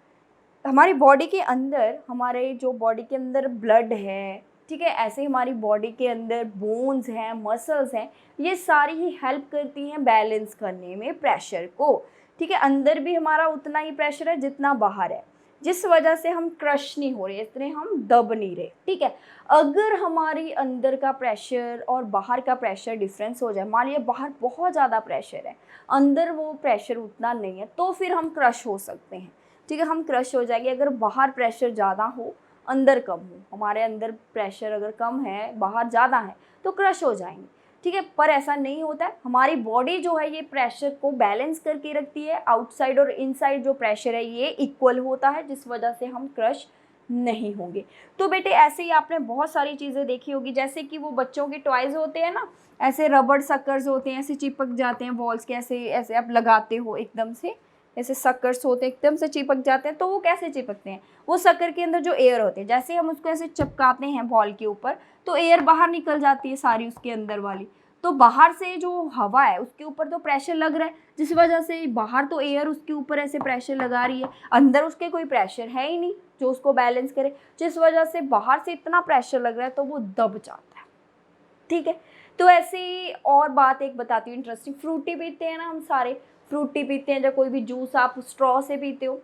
हमारी बॉडी के अंदर, हमारे जो बॉडी के अंदर ब्लड है, ठीक है, ऐसे हमारी बॉडी के अंदर बोन्स हैं, मसल्स हैं, ये सारी ही हेल्प करती हैं बैलेंस करने में प्रेशर को, ठीक है। अंदर भी हमारा उतना ही प्रेशर है जितना बाहर है, जिस वजह से हम क्रश नहीं हो रहे, इसलिए हम दब नहीं रहे, ठीक है। अगर हमारी अंदर का प्रेशर और बाहर का प्रेशर डिफरेंस हो जाए, मान लीजिए बाहर बहुत ज़्यादा प्रेशर है, अंदर वो प्रेशर उतना नहीं है, तो फिर हम क्रश हो सकते हैं, ठीक है, हम क्रश हो जाएंगे। अगर बाहर प्रेशर ज़्यादा हो, अंदर कम हो, हमारे अंदर प्रेशर अगर कम है, बाहर ज़्यादा है, तो क्रश हो जाएंगे, ठीक है। पर ऐसा नहीं होता है, हमारी बॉडी जो है ये प्रेशर को बैलेंस करके रखती है, आउटसाइड और इनसाइड जो प्रेशर है ये इक्वल होता है, जिस वजह से हम क्रश नहीं होंगे। तो बेटे ऐसे ही आपने बहुत सारी चीज़ें देखी होगी, जैसे कि वो बच्चों के टॉयज़ होते हैं ना, ऐसे रबड़ सक्कर्स होते हैं, ऐसे चिपक जाते हैं वॉल्स के, ऐसे ऐसे आप लगाते हो एकदम से, ऐसे सक्कर्स होते हैं एकदम से चिपक जाते हैं। तो वो कैसे चिपकते हैं? वो सक्कर के अंदर जो एयर होते हैं, जैसे हम उसको ऐसे चिपकाते हैं बॉल के ऊपर, तो एयर बाहर निकल जाती है सारी उसके अंदर वाली। तो बाहर से जो हवा है उसके ऊपर तो प्रेशर लग रहा है, जिस वजह से बाहर तो एयर उसके ऊपर ऐसे प्रेशर लगा रही है, अंदर उसके कोई प्रेशर है ही नहीं जो उसको बैलेंस करे, जिस वजह से बाहर से इतना प्रेशर लग रहा है तो वो दब जाता है, ठीक है। तो ऐसी और बात एक बताती हूँ इंटरेस्टिंग। फ्रूटी पीते हैं ना हम सारे, फ्रूटी पीते हैं, जब कोई भी जूस आप स्ट्रॉ से पीते हो,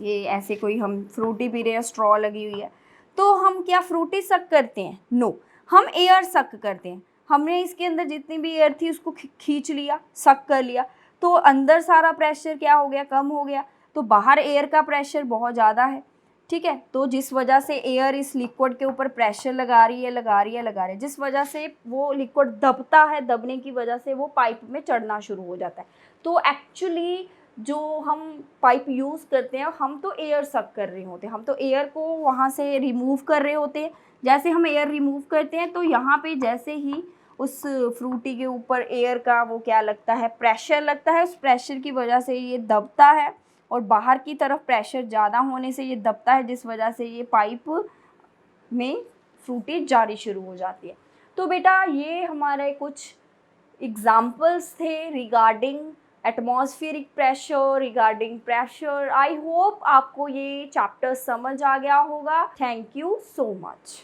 ये ऐसे कोई हम फ्रूटी पी रहे हैं, स्ट्रॉ लगी हुई है, तो हम क्या फ्रूटी सक करते हैं? नो, हम एयर सक करते हैं। हमने इसके अंदर जितनी भी एयर थी उसको खींच लिया, सक कर लिया, तो अंदर सारा प्रेशर क्या हो गया? कम हो गया। तो बाहर एयर का प्रेशर बहुत ज़्यादा है, ठीक है, तो जिस वजह से एयर इस लिक्विड के ऊपर प्रेशर लगा रही है, जिस वजह से वो लिक्विड दबता है, दबने की वजह से वो पाइप में चढ़ना शुरू हो जाता है। तो एक्चुअली जो हम पाइप यूज़ करते हैं, हम तो एयर सक कर रहे होते हैं, हम तो एयर को वहाँ से रिमूव कर रहे होते हैं। जैसे हम एयर रिमूव करते हैं तो यहाँ पे जैसे ही उस फ्रूटी के ऊपर एयर का वो क्या लगता है? प्रेशर लगता है, उस प्रेशर की वजह से ये दबता है, और बाहर की तरफ प्रेशर ज़्यादा होने से ये दबता है, जिस वजह से ये पाइप में फ्रूटी जारी शुरू हो जाती है। तो बेटा ये हमारे कुछ एग्जाम्पल्स थे regarding atmospheric pressure, regarding pressure. I hope आपको ये चैप्टर समझ आ गया होगा। Thank you so much.